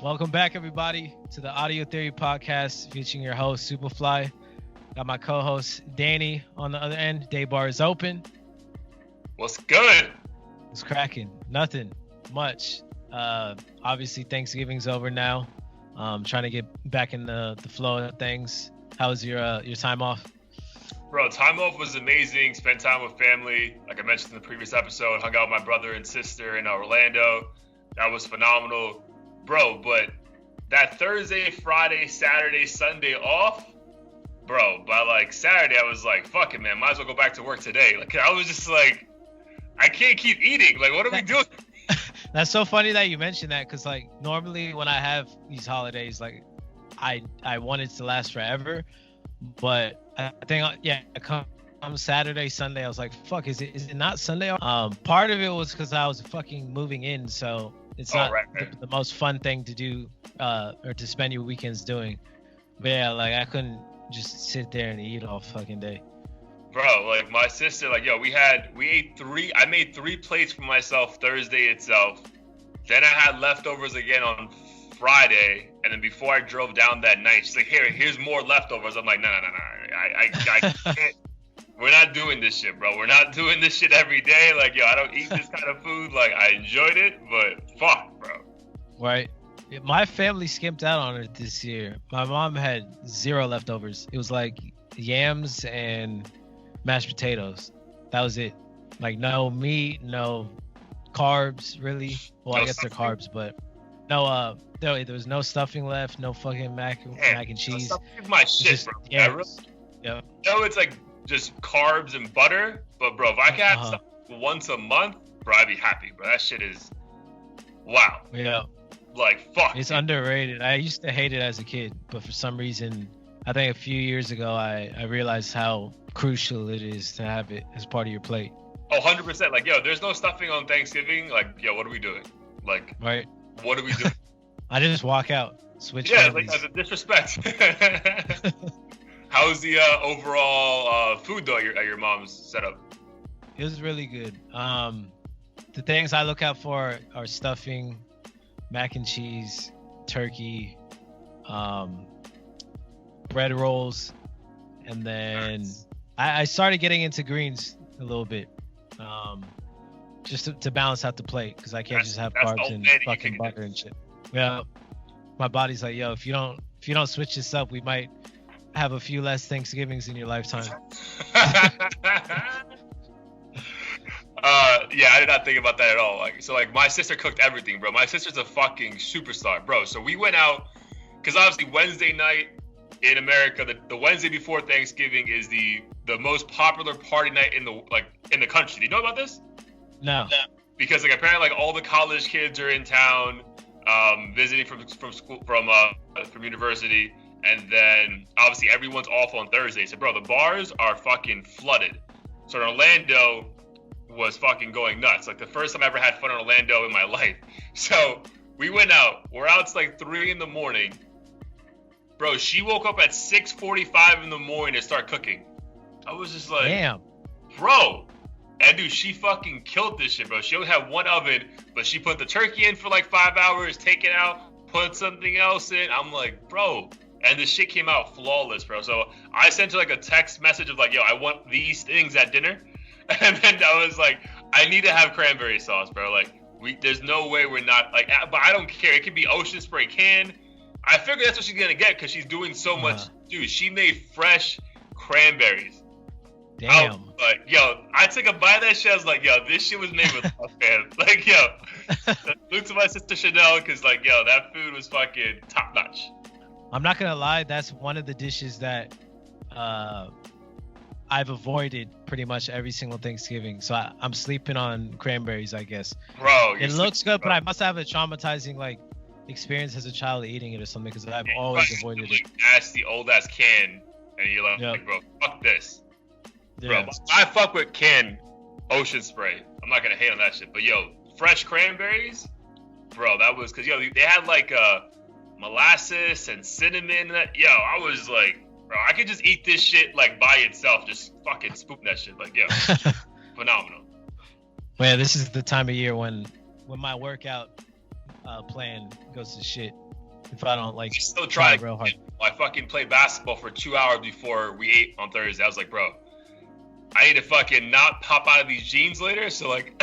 Welcome back, everybody, to the Audio Theory Podcast featuring your host, Superfly. Got my co-host, Danny, on the other end. Day bar is open. What's good? It's cracking. Nothing much. Obviously, Thanksgiving's over now. Trying to get back in the flow of things. How was your time off? Bro, time off was amazing. Spent time with family. Like I mentioned in the previous episode, hung out with my brother and sister in Orlando. That was phenomenal. Bro, but that Thursday, Friday, Saturday, Sunday off, bro, by like Saturday, I was like, fuck it, man. Might as well go back to work today. Like, I was just like, I can't keep eating. Like, what are we doing? That's so funny that you mentioned that, because like normally when I have these holidays, like I want it to last forever, but I think come Saturday, Sunday, I was like, fuck, is it not Sunday? Part of it was because I was fucking moving in, so it's not right. The most fun thing to do or to spend your weekends doing. But yeah, like I couldn't just sit there and eat all fucking day. Bro, like my sister, like, yo, I made 3 plates for myself Thursday itself. Then I had leftovers again on Friday. And then before I drove down that night, she's like, here's more leftovers. I'm like, no. I can't. We're not doing this shit, bro. We're not doing this shit every day. Like, yo, I don't eat this kind of food. Like, I enjoyed it, but fuck, bro. Right. My family skimped out on it this year. My mom had 0 leftovers. It was like yams and mashed potatoes. That was it. Like, no meat, no carbs, really. Well, I guess they're carbs, but no, there was no stuffing left, no fucking mac and cheese. Stuffing's my shit, just, bro. Yeah, really. Yeah. No, it's like just carbs and butter. But bro, if I could have something once a month, bro, I'd be happy, bro. That shit is wow. Yeah. Like, fuck. It's underrated. I used to hate it as a kid, but for some reason, I think a few years ago, I realized how crucial it is to have it as part of your plate. Oh, 100%. Like, yo, there's no stuffing on Thanksgiving. Like, yo, what are we doing? Like, right. What are we doing? I just walk out, switch. Yeah, like, as a disrespect. How's the overall food, though, at your mom's setup? It was really good. The things I look out for are stuffing, mac and cheese, turkey, bread rolls, and then nice. I started getting into greens a little bit, just to balance out the plate, because I can't just have carbs and fucking butter and shit. Yeah, my body's like, yo, if you don't switch this up, we might have a few less Thanksgivings in your lifetime. Yeah, I did not think about that at all. Like, so like my sister cooked everything, bro. My sister's a fucking superstar, bro. So we went out, because obviously Wednesday night in America, the Wednesday before Thanksgiving is the most popular party night in the country. Do you know about this? No. Because like apparently like all the college kids are in town, visiting from school from university, and then obviously everyone's off on Thursday. So bro, the bars are fucking flooded. So in Orlando was fucking going nuts. Like the first time I ever had fun in Orlando in my life. So we went out. We're out till like 3 a.m. Bro, she woke up at 6:45 in the morning to start cooking. I was just like, damn, bro. And dude, she fucking killed this shit, bro. She only had one oven, but she put the turkey in for like 5 hours, take it out, put something else in. I'm like, bro. And the shit came out flawless, bro. So I sent her like a text message of like, yo, I want these things at dinner. And then I was like, I need to have cranberry sauce, bro. Like, there's no way we're not, like, but I don't care. It could be Ocean Spray can. I figured that's what she's gonna get because she's doing so much. Dude, she made fresh cranberries. Damn. Like, yo, I took a bite of that shit. I was like, yo, this shit was made with love, man. Like, yo, salute to my sister Chanel, because, like, yo, that food was fucking top notch. I'm not gonna lie, that's one of the dishes that I've avoided pretty much every single Thanksgiving. So I'm sleeping on cranberries, I guess. Bro, it looks good, but I must have a traumatizing like experience as a child eating it or something, because I've always avoided it. That's the old ass can, and you're like, bro, fuck this. Yeah. Bro, I fuck with canned Ocean Spray. I'm not gonna hate on that shit, but yo, fresh cranberries, bro, that was because they had like molasses and cinnamon. Yo, I was like, bro, I could just eat this shit like by itself, just fucking spoon that shit. Like, yo, phenomenal. Well, yeah, this is the time of year when my workout plan goes to shit. if I don't like still try try real hard. I fucking played basketball for 2 hours before we ate on Thursday. I was like, bro, I need to fucking not pop out of these jeans later. So like,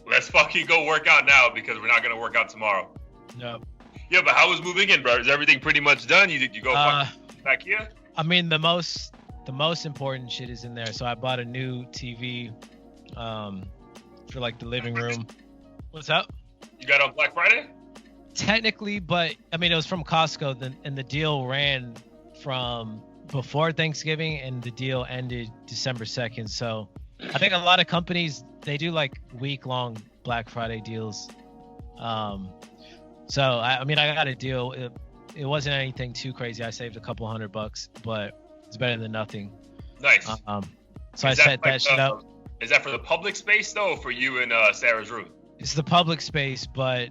let's fucking go work out now because we're not gonna work out tomorrow. No. Yeah, but how was moving in, bro? Is everything pretty much done? You go back here? I mean, the most important shit is in there. So I bought a new TV, for like the living room. What's up? You got it on Black Friday? Technically, but I mean, it was from Costco, and the deal ran from before Thanksgiving, and the deal ended December 2nd. So I think a lot of companies, they do like week-long Black Friday deals. So I mean, I got a deal. It wasn't anything too crazy. I saved a couple $100, but it's better than nothing. Nice. So I set that shit up. Is that for the public space though, or for you and Sarah's room? It's the public space, but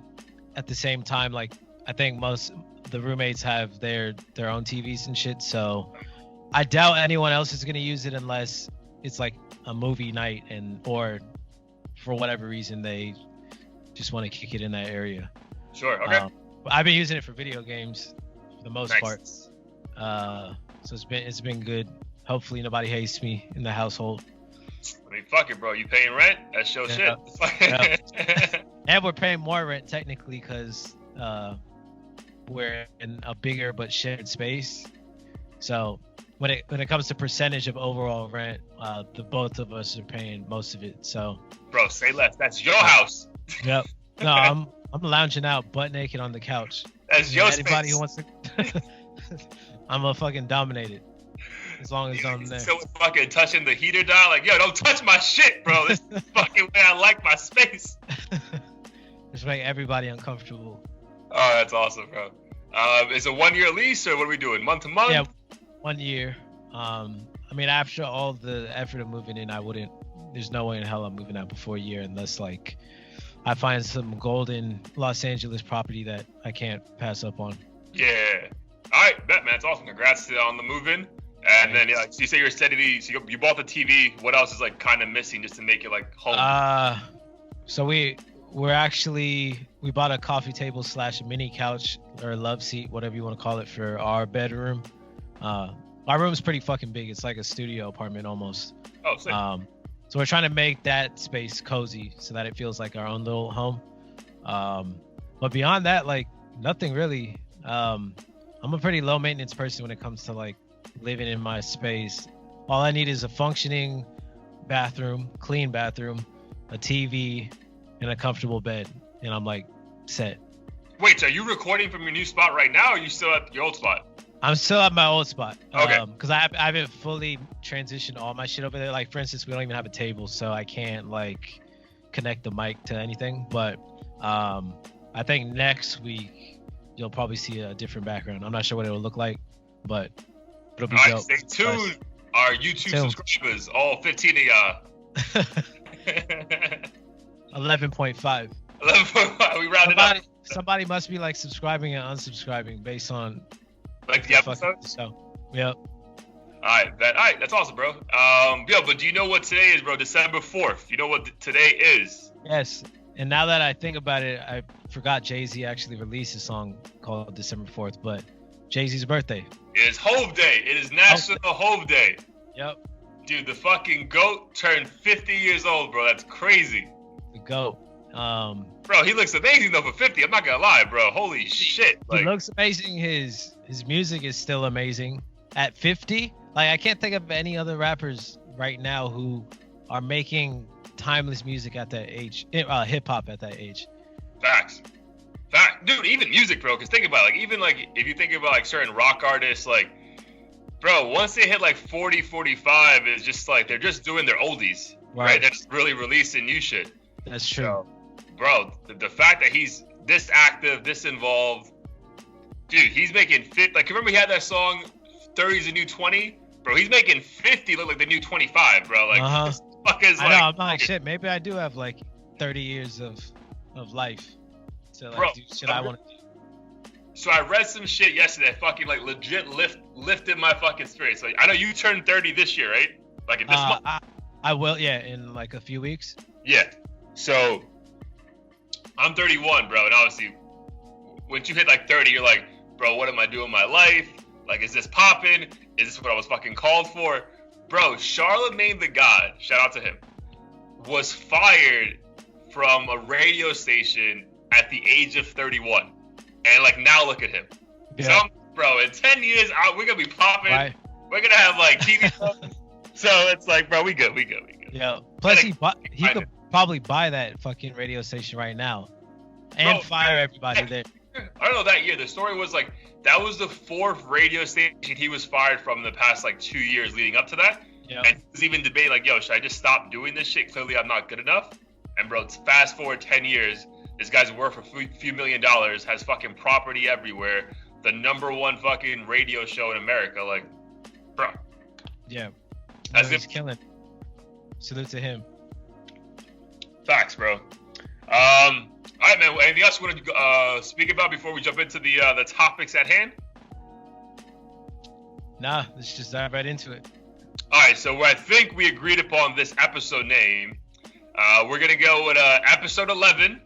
at the same time, like I think most the roommates have their own TVs and shit. So I doubt anyone else is gonna use it unless it's like a movie night or for whatever reason they just want to kick it in that area. Sure. Okay. I've been using it for video games for the most Nice. part. So it's been good. Hopefully nobody hates me in the household. I mean, fuck it, bro. You paying rent? That's your shit. And we're paying more rent technically because we're in a bigger but shared space. So when it comes to percentage of overall rent, the both of us are paying most of it. So Bro, say less. That's your house. yep. No, I'm lounging out butt naked on the couch. That's your Anybody space. who wants to I'm a fucking dominated. As long as I'm there. Still fucking touching the heater dial, like, yo, don't touch my shit, bro. This is the fucking way I like my space. Just make everybody uncomfortable. Oh, that's awesome, bro. Is it 1 year lease or what are we doing? Month to month? Yeah, 1 year. I mean, after all the effort of moving in, there's no way in hell I'm moving out before a year unless like I find some golden Los Angeles property that I can't pass up on. Yeah. All right, bet, man. It's awesome. Congrats on the move-in. And then, yeah, so you say you're steady. So you bought the TV. What else is like kind of missing just to make it like home? So we bought a coffee table / mini couch or love seat, whatever you want to call it, for our bedroom. Our room's pretty fucking big. It's like a studio apartment almost. Oh, sick. So we're trying to make that space cozy so that it feels like our own little home. But beyond that, like nothing really. I'm a pretty low maintenance person when it comes to like living in my space. All I need is a functioning bathroom, clean bathroom, a TV, and a comfortable bed, and I'm like set. Wait, so are you recording from your new spot right now, or are you still at your old spot? I'm still at my old spot. Okay. Because I haven't fully transitioned all my shit over there. Like for instance, we don't even have a table, so I can't like connect the mic to anything. But I think next week you'll probably see a different background. I'm not sure what it will look like, but it'll be dope. Stay tuned, our YouTube subscribers, all 15 of y'all. 11.5. 11.5. We rounded up. Somebody must be like subscribing and unsubscribing based on like the episode. So, yep. All right, that's awesome, bro. But do you know what today is, bro? December 4th. You know what today is? Yes. And now that I think about it, I forgot Jay-Z actually released a song called December 4th, but Jay-Z's birthday. It is Hove Day. It is National Hove Day. Yep. Dude, the fucking GOAT turned 50 years old, bro. That's crazy. The GOAT. Bro, he looks amazing though for 50. I'm not gonna lie, bro. Holy shit. He looks amazing. His music is still amazing. At 50, like I can't think of any other rappers right now who are making timeless music at that age. Hip hop at that age. Facts. Dude, even music, bro. Cause think about it, like even like if you think about like certain rock artists, like bro, once they hit like 40, 45, it's just like they're just doing their oldies. Right? They're just really releasing new shit. That's true. So, bro, the fact that he's this active, this involved, dude, he's making fit. Like, remember he had that song, 30's the new 20? Bro, he's making 50 look like the new 25, bro. Like, this fucker's I know, I'm like, shit, maybe I do have like 30 years of life to like, do shit I want to do. So I read some shit yesterday that fucking like legit lifted my fucking spirits. Like, I know you turned 30 this year, right? Like in this month. I will, yeah, in like a few weeks. Yeah. So I'm 31, bro, and obviously, once you hit like 30, you're like, bro, what am I doing in my life? Like, is this popping? Is this what I was fucking called for? Bro, Charlemagne the God, shout out to him, was fired from a radio station at the age of 31. And, like, now look at him. Yeah. So, bro, in 10 years, we're going to be popping. Right. We're going to have, like, TV shows. So, it's like, bro, we good. Yeah. Plus, he could probably buy that fucking radio station right now and fire everybody there. I don't know, that year, the story was, like, that was the 4th radio station he was fired from in the past, like, 2 years leading up to that. Yeah. And he was even debating, like, yo, should I just stop doing this shit? Clearly, I'm not good enough. And, bro, fast forward 10 years, this guy's worth a few $1 million, has fucking property everywhere, the #1 fucking radio show in America. Like, bro. Yeah. He's killing. Salute to him. Facts, bro. All right, man. Anything else you want to speak about before we jump into the topics at hand? Nah, let's just dive right into it. All right, so I think we agreed upon this episode name. We're going to go with episode 11,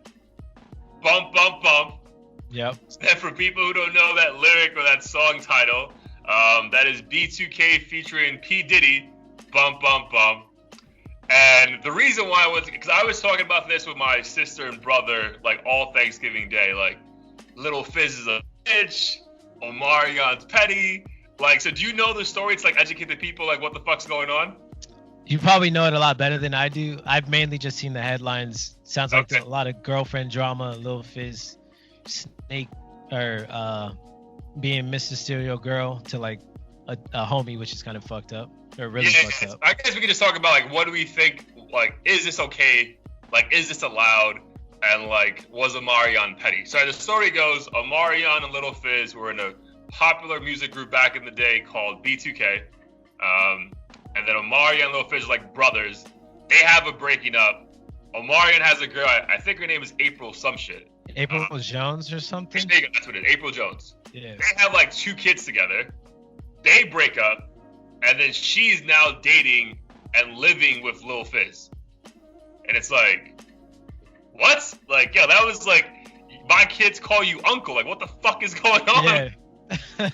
Bump, Bump, Bump. Yep. And for people who don't know that lyric or that song title, that is B2K featuring P. Diddy, Bump, Bump, Bump. And the reason why was because I was talking about this with my sister and brother, like, all Thanksgiving Day. Like, Lil Fizz is a bitch, Omarion's petty. Like, so do you know the story to, like, educate the people, like, what the fuck's going on? You probably know it a lot better than I do. I've mainly just seen the headlines. Sounds like a lot of girlfriend drama, Lil Fizz, Snake, or being Mr. Stereo Girl to, like, a homie, which is kind of fucked up. Or really fucked up. I guess we could just talk about, like, what do we think, like, is this okay? Like, is this allowed? And, like, was Omarion petty? So the story goes, Omarion and Lil Fizz were in a popular music group back in the day called B2K. And then Omarion and Lil Fizz are like brothers. They have a breaking up. Omarion has a girl, I think her name is April some shit. April Jones or something? That's what it is, April Jones. Yeah. They have like 2 kids together. They break up. And then she's now dating and living with Lil Fizz. And it's like, what? Like, yo, that was like, my kids call you uncle. Like, what the fuck is going on? Yeah.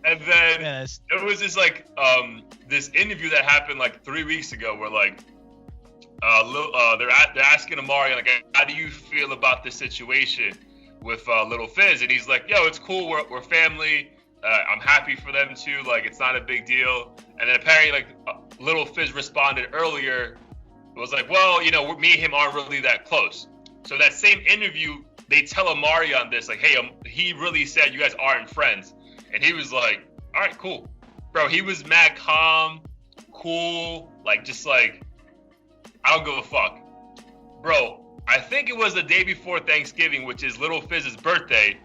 And then it was just like this interview that happened like 3 weeks ago where like they're asking Omarion, like, how do you feel about this situation with Lil Fizz? And he's like, yo, it's cool. We're family. I'm happy for them too. Like, it's not a big deal. And then apparently like Lil Fizz responded earlier. It was like, well, you know, me and him aren't really that close. So that same interview, they tell Omarion this, like, hey, he really said you guys aren't friends. And he was like, all right, cool. Bro, he was mad calm, cool, like, just like, I don't give a fuck. Bro, I think it was the day before Thanksgiving, which is Lil Fizz's birthday.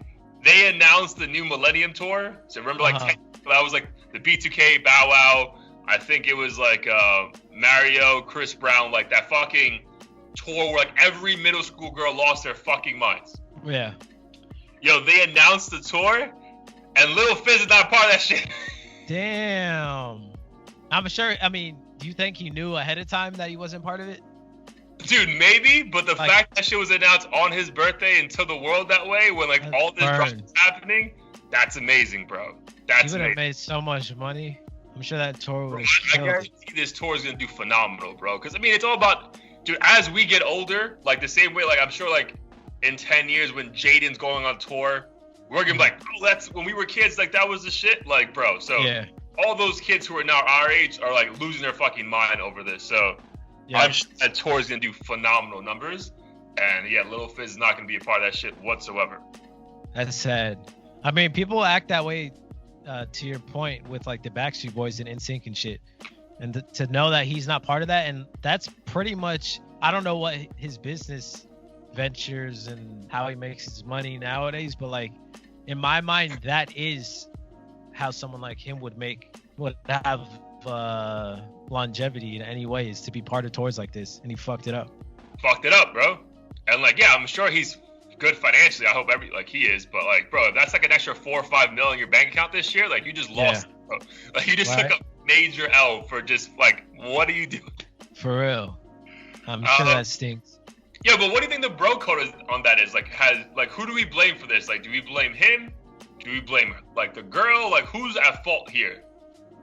They announced the new Millennium Tour. So remember, like, that was like the B2K Bow Wow. I think it was like Mario, Chris Brown, like that fucking tour where like every middle school girl lost their fucking minds. Yeah. Yo, they announced the tour. And Lil Fizz is not part of that shit. Damn. I'm sure. I mean, do you think he knew ahead of time that he wasn't part of it? Dude, maybe. But the fact that shit was announced on his birthday and to the world that way, when like all this drama is happening, that's amazing, bro. That's amazing. He would have made so much money. I'm sure that tour would have killed. I guarantee this tour is gonna do phenomenal, bro. Because I mean, it's all about, dude. As we get older, like the same way, like I'm sure, like in 10 years when Jaden's going on tour. We're gonna be like, oh, that's when we were kids, like that was the shit, like, bro. So yeah. All those kids who are now our age are like losing their fucking mind over this. So yeah. I'm sure that tour is gonna do phenomenal numbers, and yeah, Lil Fizz is not gonna be a part of that shit whatsoever. That's sad. I mean, people act that way. To your point with like the Backstreet Boys and NSYNC and shit, and to know that he's not part of that, and that's pretty much, I don't know what his business ventures and how he makes his money nowadays, but like in my mind, that is how someone like him would have longevity in any way, is to be part of tours like this, and he fucked it up. Bro. And like, yeah, I'm sure he's good financially. I hope he is, but like, bro, if that's like an extra 4 or 5 mil in your bank account this year, like you just lost, bro. Like you just took a major L for just like, what are you doing? For real. I'm sure that stinks. Yeah, but what do you think the bro code is on that is? Like, who do we blame for this? Like, do we blame him? do we blame her? Like the girl? Like who's at fault here?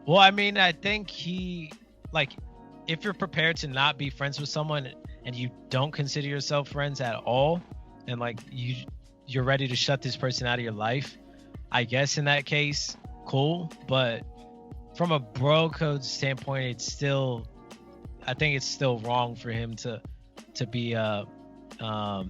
Well, I mean, I think if you're prepared to not be friends with someone and you don't consider yourself friends at all, and like you're ready to shut this person out of your life, I guess in that case, cool. But from a bro code standpoint, I think it's still wrong for him to be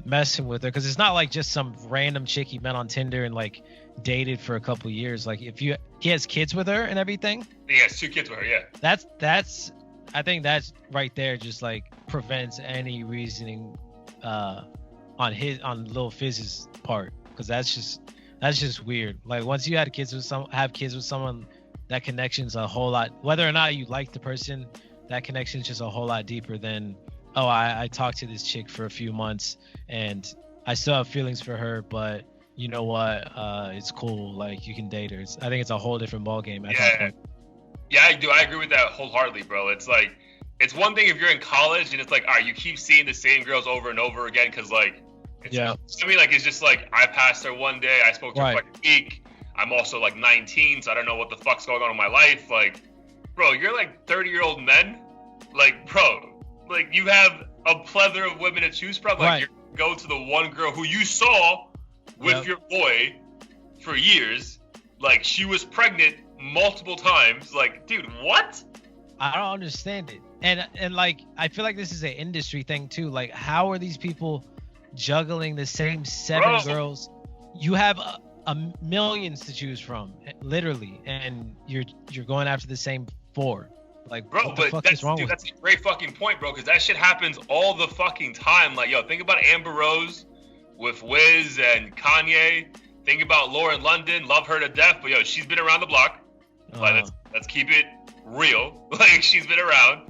messing with her, because it's not like just some random chick he met on Tinder and like dated for a couple years. Like he has kids with her and everything. He has 2 kids with her. Yeah. That's I think that's right there just like prevents any reasoning on Lil Fizz's part, because that's just weird. Like once you have kids with someone, that connection's a whole lot. Whether or not you like the person, that connection's just a whole lot deeper than, oh, I talked to this chick for a few months and I still have feelings for her, but you know what? It's cool. Like you can date her. I think it's a whole different ballgame at that point. Yeah, I do. I agree with that wholeheartedly, bro. It's like, it's one thing if you're in college and it's like, all right, you keep seeing the same girls over and over again because like, I mean, like, it's just like, I passed her one day, I spoke to her for like a week. I'm also like 19, so I don't know what the fuck's going on in my life. Like, bro, you're like 30-year-old men. Like, bro, like you have a plethora of women to choose from. Like, you go to the one girl who you saw with your boy for years. Like, she was pregnant multiple times. Like, dude, what? I don't understand it. And like, I feel like this is an industry thing too. Like, how are these people juggling the same 7 girls? You have a millions to choose from, literally, and you're going after the same 4. Like, bro, what the fuck is wrong with that's a great fucking point, bro, because that shit happens all the fucking time. Like, yo, think about Amber Rose with Wiz and Kanye. Think about Lauren London, love her to death, but yo, she's been around the block. Like, let's keep it real. Like, she's been around.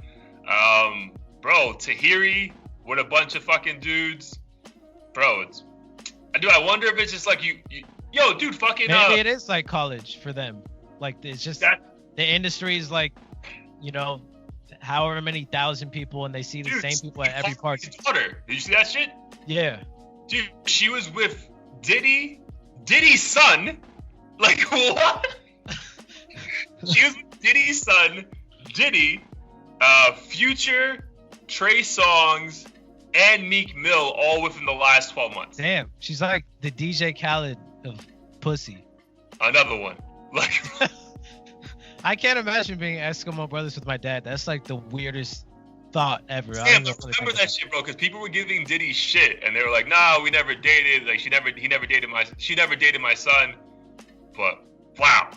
Bro, Tahiri with a bunch of fucking dudes. Bro, I wonder if it's just like yo, dude, fucking. Maybe it is like college for them. Like, it's just the industry is like, you know, however many thousand people, and they see the same people at every party. Daughter. Did you see that shit? Yeah. Dude, she was with Diddy's son. Like, what? She was with Diddy's son, Diddy, Future, Trey Songz, and Meek Mill, all within the last 12 months. Damn, she's like the DJ Khaled of pussy. Another one. Like, I can't imagine being Eskimo brothers with my dad. That's like the weirdest thought ever. Damn, remember that shit, bro? Because people were giving Diddy shit, and they were like, "Nah, we never dated. Like, she never dated my son." But wow,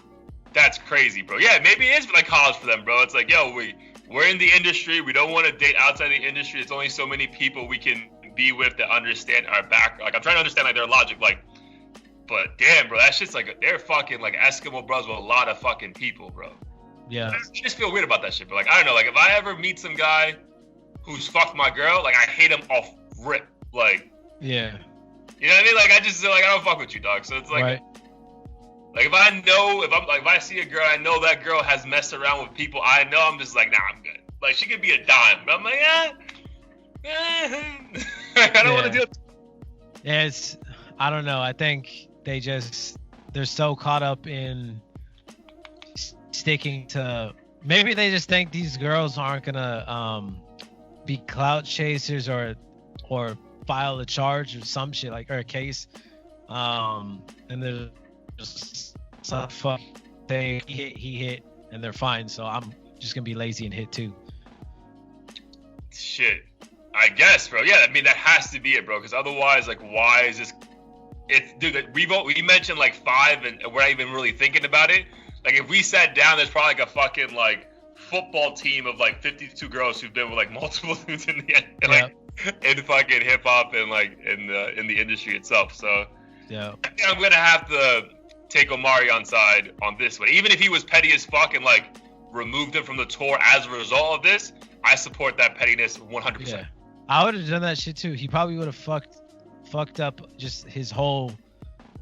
that's crazy, bro. Yeah, maybe it is like college for them, bro. It's like, yo, we're in the industry. We don't want to date outside the industry. It's only so many people we can be with that understand our back. Like, I'm trying to understand like their logic, like. But damn, bro, that shit's like they're fucking like Eskimo bros with a lot of fucking people, bro. Yeah. I just feel weird about that shit, bro. Like, I don't know, like if I ever meet some guy who's fucked my girl, like I hate him off rip. Like, yeah. You know what I mean? Like I don't fuck with you, dog. So it's like like if I see a girl, I know that girl has messed around with people I know, I'm just like, nah, I'm good. Like she could be a dime. But I'm like, I don't want to do it. Yeah, I don't know. I think they're so caught up in sticking to, maybe they just think these girls aren't gonna be clout chasers or file a charge or some shit, like, or a case, and they're just fuck, he hit and they're fine, so I'm just gonna be lazy and hit too. Shit, I guess, bro. Yeah, I mean that has to be it, bro, because otherwise, like, why is this? It's, dude, we mentioned like 5 and we're not even really thinking about it. Like if we sat down, there's probably like a fucking like football team of like 52 girls who've been with like multiple dudes in fucking hip hop and like in the industry itself. So yeah, I think I'm gonna have to take Omarion's side on this one. Even if he was petty as fuck and like removed him from the tour as a result of this, I support that pettiness 100%. Yeah. I would have done that shit too. He probably would have fucked up just his whole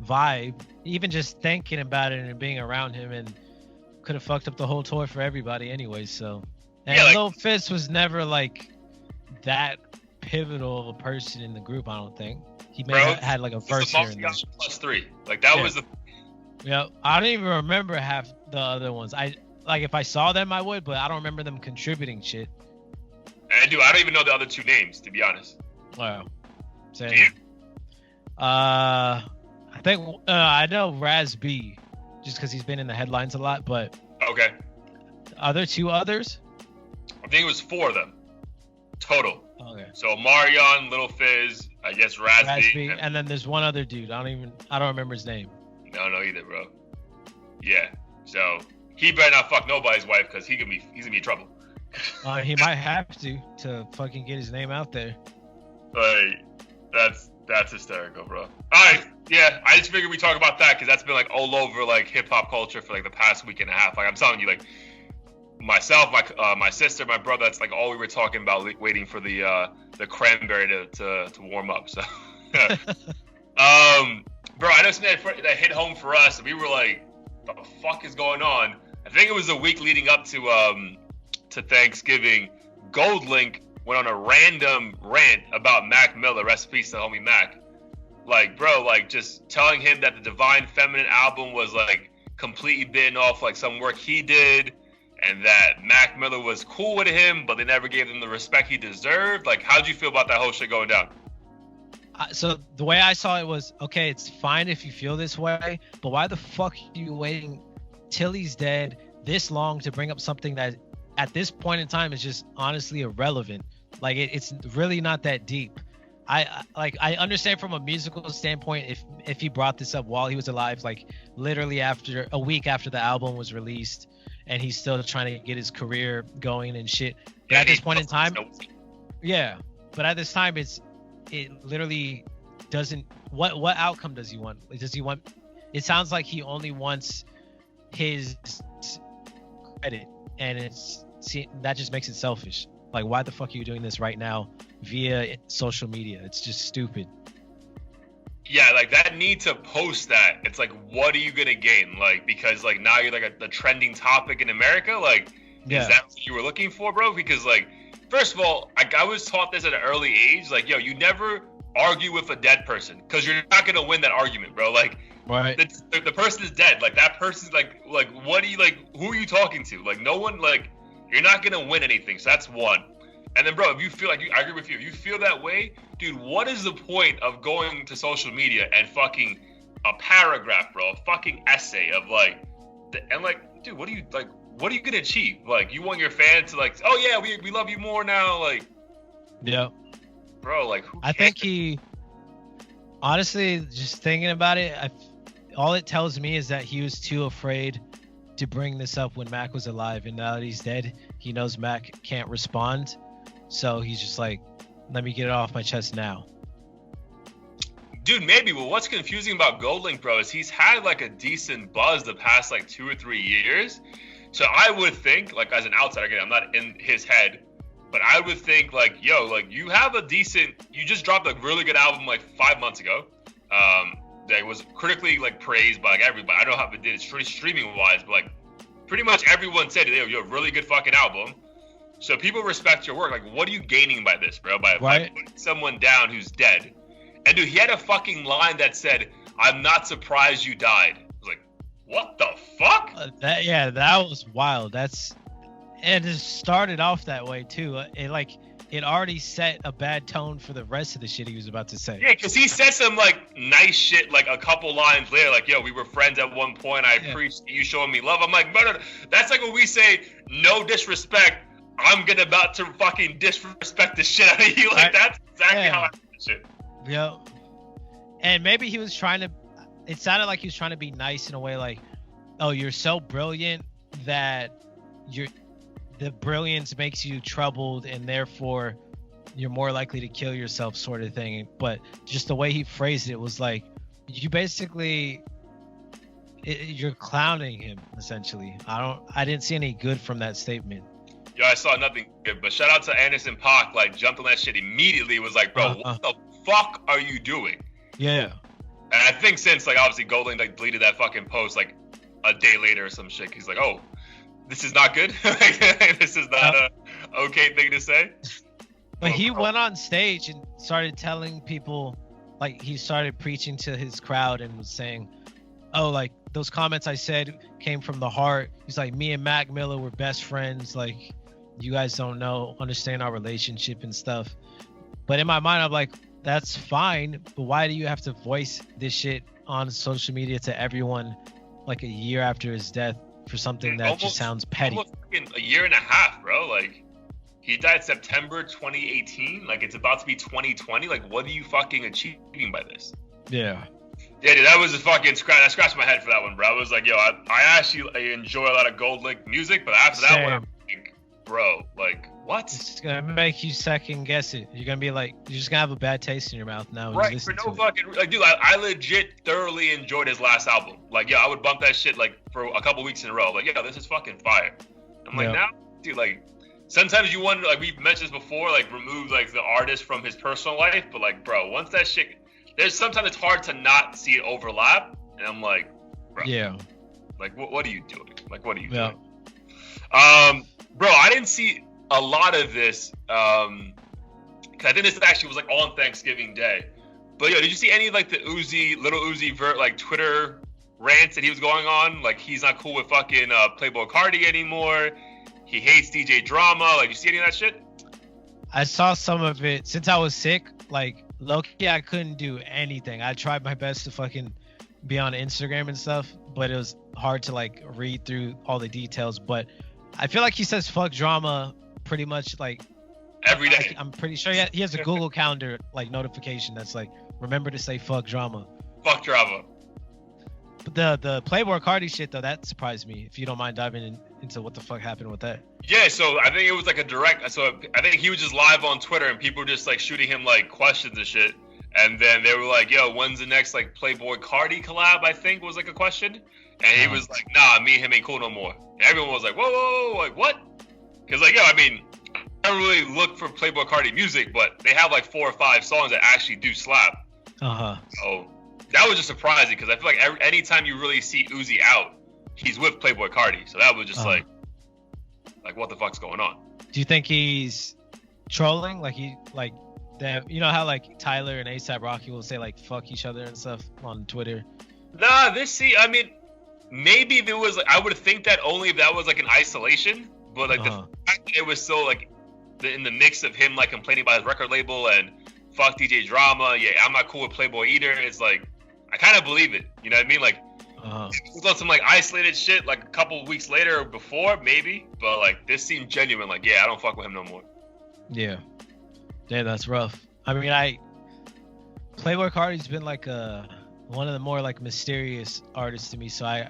vibe, even just thinking about it and being around him, and could have fucked up the whole tour for everybody anyway. So, and yeah, Lil Fizz was never like that pivotal of a person in the group. I don't think he may have had like a verse here and there. +3, like that was the Yeah, I don't even remember half the other ones. I like if I saw them, I would, but I don't remember them contributing shit. And I don't even know the other two names, to be honest. Wow. Same. Do you? I think I know Raz B, just because he's been in the headlines a lot. But Okay. are there two others? I think it was 4 of them total. Okay. So Omarion, Lil Fizz, I guess Raz B, and then there's one other dude. I don't remember his name. No either, bro. Yeah. So he better not fuck nobody's wife because he's gonna be in trouble. He might have to fucking get his name out there. Like that's hysterical, bro. All right, yeah. I just figured we talk about that because that's been like all over like hip hop culture for like the past week and a half. Like I'm telling you, like myself, my sister, my brother. That's like all we were talking about, waiting for the cranberry to warm up. So, bro, I know something that hit home for us. And we were like, "What the fuck is going on?" I think it was the week leading up to Thanksgiving. Goldlink went on a random rant about Mac Miller. Rest in peace to homie Mac. Like, bro, like just telling him that the Divine Feminine album was like completely bitten off like some work he did, and that Mac Miller was cool with him, but they never gave him the respect he deserved. Like, how'd you feel about that whole shit going down? So the way I saw it was, okay, it's fine if you feel this way, but why the fuck are you waiting till he's dead this long to bring up something that at this point in time is just honestly irrelevant? Like it's really not that deep. I understand from a musical standpoint if he brought this up while he was alive, like literally after a week after the album was released, and he's still trying to get his career going and shit. But at this point in time, yeah. But at this time, it literally doesn't. What outcome does he want? Does he want? It sounds like he only wants his credit, and that just makes it selfish. Like, why the fuck are you doing this right now via social media? It's just stupid. Yeah, like that need to post that. It's like, what are you gonna gain? Like, because like now you're like the trending topic in America. Like, is that what you were looking for, bro? Because like, first of all, I was taught this at an early age. Like, yo, you never argue with a dead person because you're not gonna win that argument, bro. Like, right. The person is dead. Like that person's like what are you like? Who are you talking to? Like, no one. Like, you're not gonna win anything. So that's one. And then, bro, if you feel like I agree with you. If you feel that way, dude, what is the point of going to social media and fucking a paragraph, bro, a fucking essay of like, and like, dude, what are you gonna achieve? Like, you want your fans to like, oh yeah, we love you more now, like, yeah, bro, like, who cares? I think he, honestly, just thinking about it, all it tells me is that he was too afraid to bring this up when Mac was alive, and now that he's dead, he knows Mac can't respond. So he's just like, let me get it off my chest now. Dude, maybe. Well, what's confusing about Goldlink, bro, is he's had like a decent buzz the past like 2 or 3 years. So I would think, like as an outsider, again, I'm not in his head, but I would think like, yo, like you just dropped a really good album like 5 months ago. That was critically like praised by like everybody. I don't know how it did streaming wise, but like pretty much everyone said, yo, you're a really good fucking album. So people respect your work. Like, what are you gaining by this, bro? By putting someone down who's dead. And dude, he had a fucking line that said, "I'm not surprised you died." I was like, what the fuck? That was wild. And it started off that way too. It already set a bad tone for the rest of the shit he was about to say. Yeah, because he said some like nice shit like a couple lines later, like, yo, we were friends at one point. I appreciate you showing me love. I'm like, no. That's like when we say no disrespect. I'm about to fucking disrespect the shit out of you. Like, that's exactly how I do this shit. Yeah. And maybe he was it sounded like he was trying to be nice in a way like, oh, you're so brilliant that the brilliance makes you troubled and therefore you're more likely to kill yourself, sort of thing. But just the way he phrased it was like, you basically, you're clowning him, essentially. I didn't see any good from that statement. Yo, I saw nothing good, but shout out to Anderson .Paak, like, jumped on that shit immediately. It was like, bro, what the fuck are you doing? Yeah. And I think since, like, obviously Goldlink, like, deleted that fucking post, like, a day later or some shit, he's like, oh, this is not good? This is not a okay thing to say? But he went on stage and started telling people, like, he started preaching to his crowd and was saying, oh, like those comments I said came from the heart. He's like, me and Mac Miller were best friends. Like, you guys don't understand our relationship and stuff. But in my mind, I'm like, that's fine. But why do you have to voice this shit on social media to everyone like a year after his death for something that just sounds petty? Almost a year and a half, bro. Like, he died September 2018. Like, it's about to be 2020. Like, what are you fucking achieving by this? Yeah. Yeah, dude, that was a fucking scratch. I scratched my head for that one, bro. I was like, yo, I actually enjoy a lot of Goldlink music, but after that one, I'm like, bro, like, what? It's gonna make you second guess it. You're gonna be like, you're just gonna have a bad taste in your mouth now. Right, for no fucking, like, dude, I legit thoroughly enjoyed his last album. Like, yeah, I would bump that shit like for a couple weeks in a row. Like, yeah, this is fucking fire. I'm like, now, dude, like, sometimes you wonder, like we've mentioned this before, like remove like the artist from his personal life, but like, bro, once that shit. There's sometimes it's hard to not see it overlap, and I'm like, bro, yeah, like what are you doing? Like, what are you doing? Bro, I didn't see a lot of this, cause I think this actually was like on Thanksgiving Day. But yo, did you see any of like the Little Uzi Vert like Twitter rants that he was going on? Like, he's not cool with fucking Playboi Carti anymore. He hates DJ Drama. Like, you see any of that shit? I saw some of it since I was sick. Like, low-key, I couldn't do anything. I tried my best to fucking be on Instagram and stuff, but it was hard to like read through all the details. But I feel like he says fuck drama pretty much like every day. I'm pretty sure he has a Google Calendar like notification that's like, remember to say fuck drama. Fuck drama. But the Playboi Carti shit though, that surprised me. If you don't mind diving into what the fuck happened with that. Yeah, so I think it was like a direct. So I think he was just live on Twitter and people were just like shooting him like questions and shit. And then they were like, "Yo, when's the next like Playboi Carti collab?" I think was like a question. And he was like, "Nah, me and him ain't cool no more." And everyone was like, "Whoa, whoa, whoa, like what?" Because like, yo, I mean, I don't really look for Playboi Carti music, but they have like 4 or 5 songs that actually do slap. So that was just surprising because I feel like anytime you really see Uzi out, he's with Playboi Carti. So that was just like what the fuck's going on? Do you think he's trolling? Like that? You know how like Tyler and A$AP Rocky will say like fuck each other and stuff on Twitter? Nah, I mean, maybe if it was like, I would think that only if that was like an isolation, but like the fact that it was so like in the mix of him like complaining about his record label and fuck DJ Drama, yeah, I'm not cool with Playboi either. It's like, I kind of believe it. You know what I mean? Like, it was on some like isolated shit like a couple of weeks later or before, maybe. But like, this seemed genuine. Like, yeah, I don't fuck with him no more. Yeah, that's rough. I mean, Playboi Carti's been like one of the more like mysterious artists to me. So I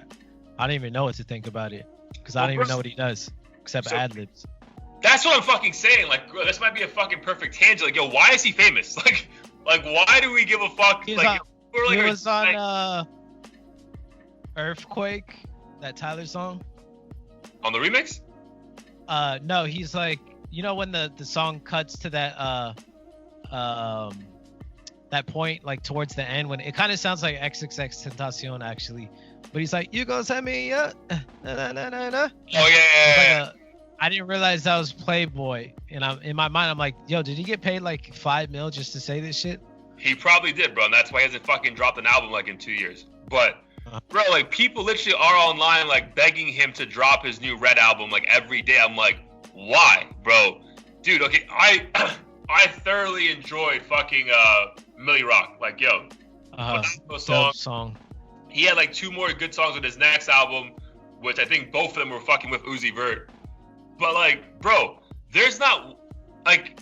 don't even know what to think about it because I don't even know what he does except ad-libs. That's what I'm fucking saying. Like, bro, this might be a fucking perfect tangent. Like, yo, why is he famous? Like why do we give a fuck? He was on Earthquake, that Tyler song. On the remix? No, he's like, you know when the song cuts to that that point like towards the end when it kind of sounds like XXXTentacion actually, but he's like, you gonna send me na na na na na. Oh yeah. I didn't realize that was Playboi, and in my mind I'm like, yo, did he get paid like $5 million just to say this shit? He probably did, bro, and that's why he hasn't fucking dropped an album like in 2 years. But bro, like people literally are online like begging him to drop his new Red album like every day. I'm like, why, bro? Dude, okay, I thoroughly enjoyed fucking Millie Rock. Like, yo, song. He had like 2 more good songs on his next album, which I think both of them were fucking with Uzi Vert. But like, bro, there's not like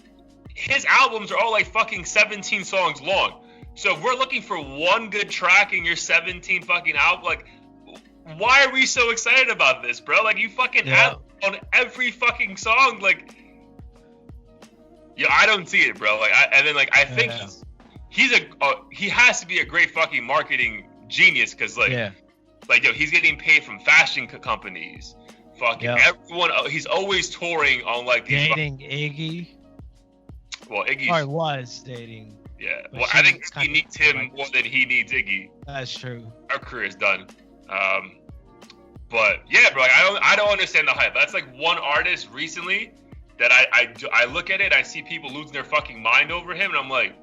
his albums are all like fucking 17 songs long. So if we're looking for one good track in your 17 fucking album, like, why are we so excited about this, bro? Like, you fucking have on every fucking song, like, yo, I don't see it, bro. Like, I think he has to be a great fucking marketing genius, cause like, yo, he's getting paid from fashion companies, fucking everyone. He's always touring on like these dating Iggy. Well, Iggy was dating. Yeah, well, I think he needs him more than he needs Iggy. That's true. Our career is done. But yeah, bro, like, I don't understand the hype. That's like one artist recently that I look at it, I see people losing their fucking mind over him, and I'm like,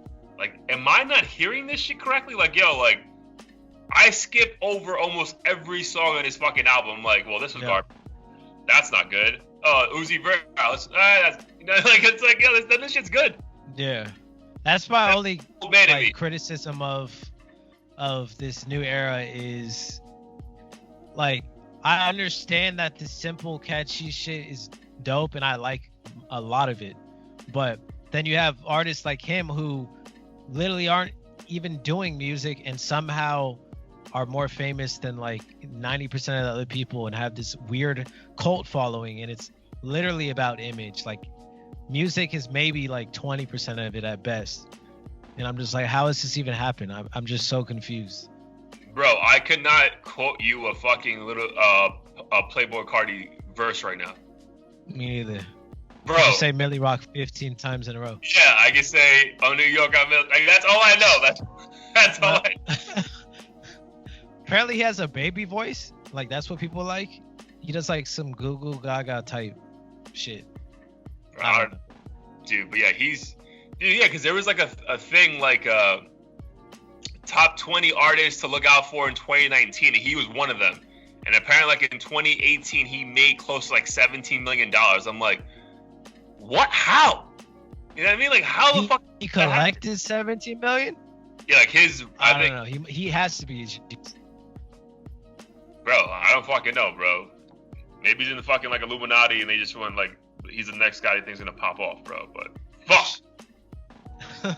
am I not hearing this shit correctly? Like, yo, like, I skip over almost every song on his fucking album. I'm like, well, this was garbage. That's not good. Oh, Uzi Vert. That's, like, it's like, yeah, this shit's good. Yeah. That's my only like, criticism of this new era is, like, I understand that the simple, catchy shit is dope, and I like a lot of it. But then you have artists like him who literally aren't even doing music and somehow are more famous than like 90% of the other people and have this weird cult following, and it's literally about image. Like, music is maybe like 20% of it at best, and I'm just like, how does this even happen? I'm just so confused. Bro, I could not quote you a fucking little a Playboi Carti verse right now. Me neither. Bro, I say Millie Rock 15 times in a row. Yeah, I can say, oh, New York, I'm like, that's all I know. That's all I know. Apparently he has a baby voice. Like, that's what people like. He does like some Google Gaga type shit. Dude, but yeah, because there was like a thing like top 20 artists to look out for in 2019, and he was one of them. And apparently, like in 2018, he made close to like $17 million. I'm like, what? How? You know what I mean? Like, how the fuck? He collected 17 million? Yeah, like his. I don't know. He has to be. Bro, I don't fucking know, bro. Maybe he's in the fucking like Illuminati, and they just want like he's the next guy they think's gonna pop off, bro. But fuck. All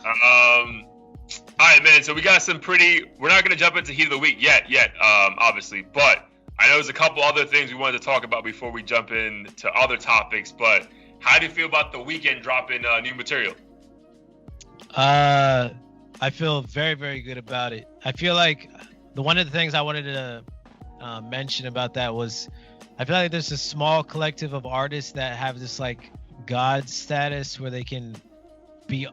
right, man. So we got some pretty. We're not gonna jump into heat of the week yet, obviously. But I know there's a couple other things we wanted to talk about before we jump into other topics. But how do you feel about the Weeknd dropping new material? I feel very, very good about it. I feel like one of the things I wanted to mention about that was, I feel like there's a small collective of artists that have this like God status where they can be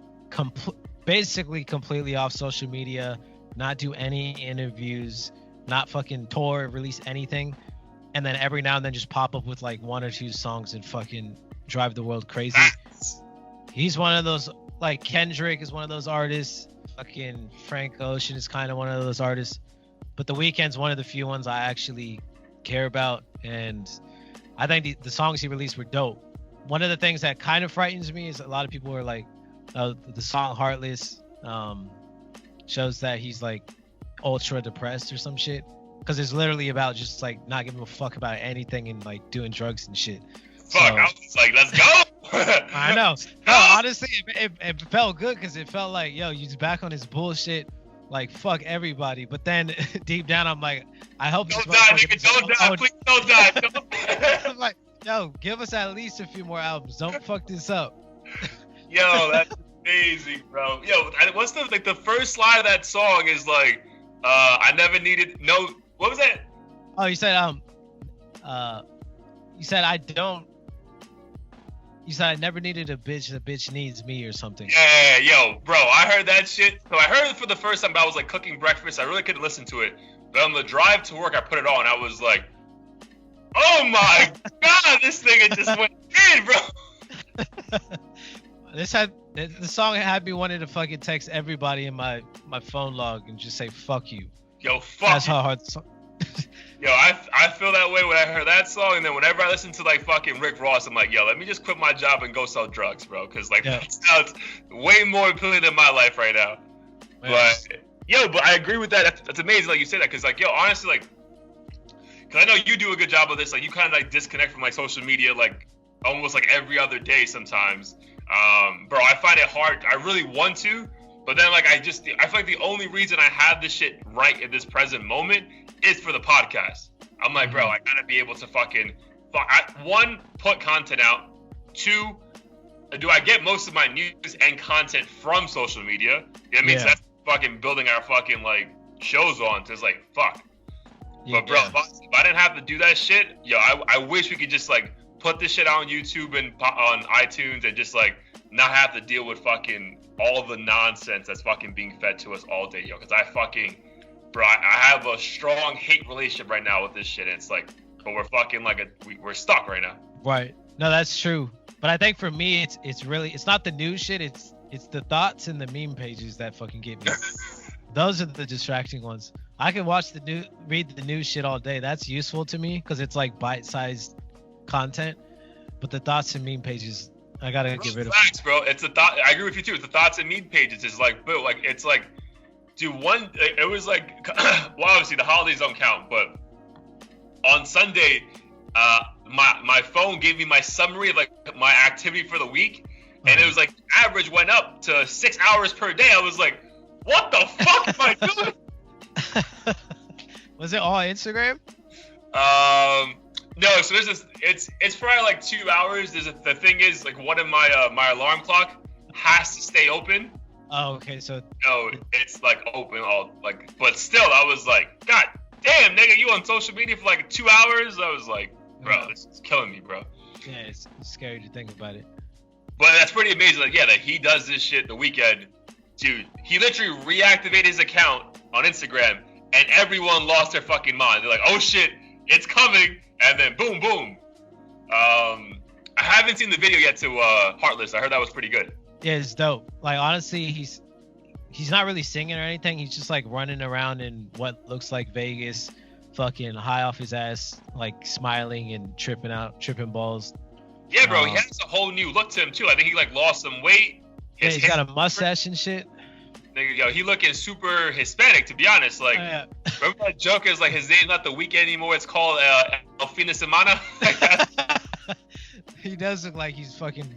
basically completely off social media, not do any interviews, not fucking tour, release anything, and then every now and then just pop up with like one or two songs and fucking drive the world crazy. He's one of those, like Kendrick is one of those artists, fucking Frank Ocean is kind of one of those artists, but the Weeknd's one of the few ones I actually care about, and I think the songs he released were dope. One of the things that kind of frightens me is a lot of people are like, the song Heartless shows that he's like ultra depressed or some shit, because it's literally about just like not giving a fuck about anything and like doing drugs and shit. Fuck, so, I was like, let's go. I know. No, honestly, it felt good because it felt like, yo, he's back on his bullshit. Like, fuck everybody. But then deep down, I'm like, I hope don't die, nigga. Don't die. Please don't die. I'm like, yo, give us at least a few more albums. Don't fuck this up. Yo, that's amazing, bro. Yo, what's the first line of that song is like, I never needed no. What was that? Oh, you said you said I don't. You said I never needed a bitch. The bitch needs me or something. Yeah, yo, bro. I heard that shit. So I heard it for the first time. But I was like cooking breakfast. I really couldn't listen to it. But on the drive to work, I put it on. I was like, oh my god, this nigga just went in, bro. The song had me wanting to fucking text everybody in my phone log and just say fuck you. Yo, fuck. That's how hard the song. Yo, I feel that way when I heard that song, and then whenever I listen to like fucking Rick Ross, I'm like, yo, let me just quit my job and go sell drugs, bro, because like that sounds way more appealing than my life right now. Yeah. But I agree with that. That's amazing, like you say that, because like, yo, honestly, like, because I know you do a good job of this, like you kind of like disconnect from like social media, like almost like every other day sometimes. Bro, I find it hard. I really want to, but then like I feel like the only reason I have this shit right at this present moment is for the podcast. I'm like, bro, I gotta be able to one, put content out. Two, do I get most of my news and content from social media? You know what I mean? So that's fucking building our fucking like shows on. So it's like, fuck. But bro, if I didn't have to do that shit, yo, I wish we could just like put this shit on YouTube and on iTunes and just like not have to deal with fucking all the nonsense that's fucking being fed to us all day, yo. Because bro, I have a strong hate relationship right now with this shit. And it's like, but we're fucking like we're stuck right now. Right. No, that's true. But I think for me, it's not the new shit. It's the thoughts and the meme pages that fucking get me. Those are the distracting ones. I can read the news shit all day. That's useful to me because it's like bite-sized content. But the thoughts and meme pages, I gotta get rid of. Facts, bro. It's a thought. I agree with you too. It's the thoughts and meme pages. It's like, bro, like it's like, dude. It was like, well, obviously the holidays don't count, but on Sunday, my phone gave me my summary of like my activity for the week, and it was like average went up to 6 hours per day. I was like, what the fuck am I doing? Was it all Instagram? No. So there's this. It's probably like 2 hours. The thing is, like, one of my alarm clock has to stay open. Oh, okay. So no, it's like open all like, but still, I was like, God damn, nigga, you on social media for like 2 hours? I was like, bro, this is killing me, bro. Yeah, it's scary to think about it. But that's pretty amazing. Like, yeah, that he does this shit the weekend. Dude, he literally reactivated his account on Instagram, and everyone lost their fucking mind. They're like, oh shit, it's coming, and then boom, boom. I haven't seen the video yet to Heartless. I heard that was pretty good. Yeah, it's dope. Like, honestly, he's not really singing or anything. He's just like running around in what looks like Vegas, fucking high off his ass, like smiling and tripping balls. Yeah, bro, he has a whole new look to him too. I think he like lost some weight. Yeah, he's got a mustache and shit. Nigga, yo, he looking super Hispanic, to be honest. Like, remember that joke is like his name's not the Weeknd anymore. It's called El Fin de Semana. He does look like he's fucking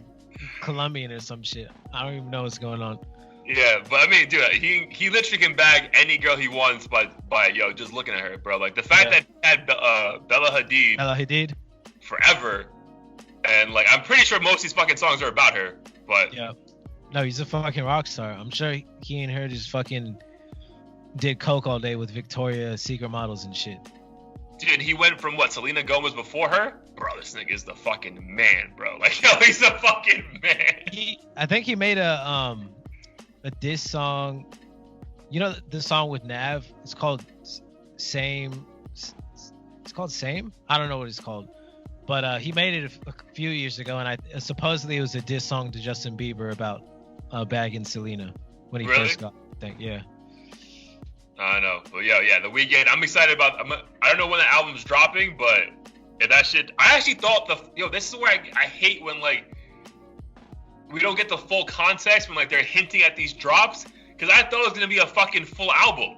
Colombian or some shit. I don't even know what's going on. Yeah, but I mean, dude, he literally can bag any girl he wants by just looking at her, bro. Like the fact that he had Bella Hadid forever, and like I'm pretty sure most of these fucking songs are about her. But yeah, no, he's a fucking rock star. I'm sure he and her just fucking did coke all day with Victoria's Secret models and shit. Dude, he went from what, Selena Gomez before her? Bro, this nigga is the fucking man, bro. Like, yo, he's the fucking man. I think he made a diss song. You know the song with Nav? It's called Same. It's called Same? I don't know what it's called. But he made it a few years ago, and supposedly it was a diss song to Justin Bieber about bagging Selena when he first got, I think, yeah. I know, but yeah, the Weeknd. I'm excited about. I don't know when the album's dropping, but if that shit. I actually thought this is where I hate when like we don't get the full context when like they're hinting at these drops, because I thought it was gonna be a fucking full album.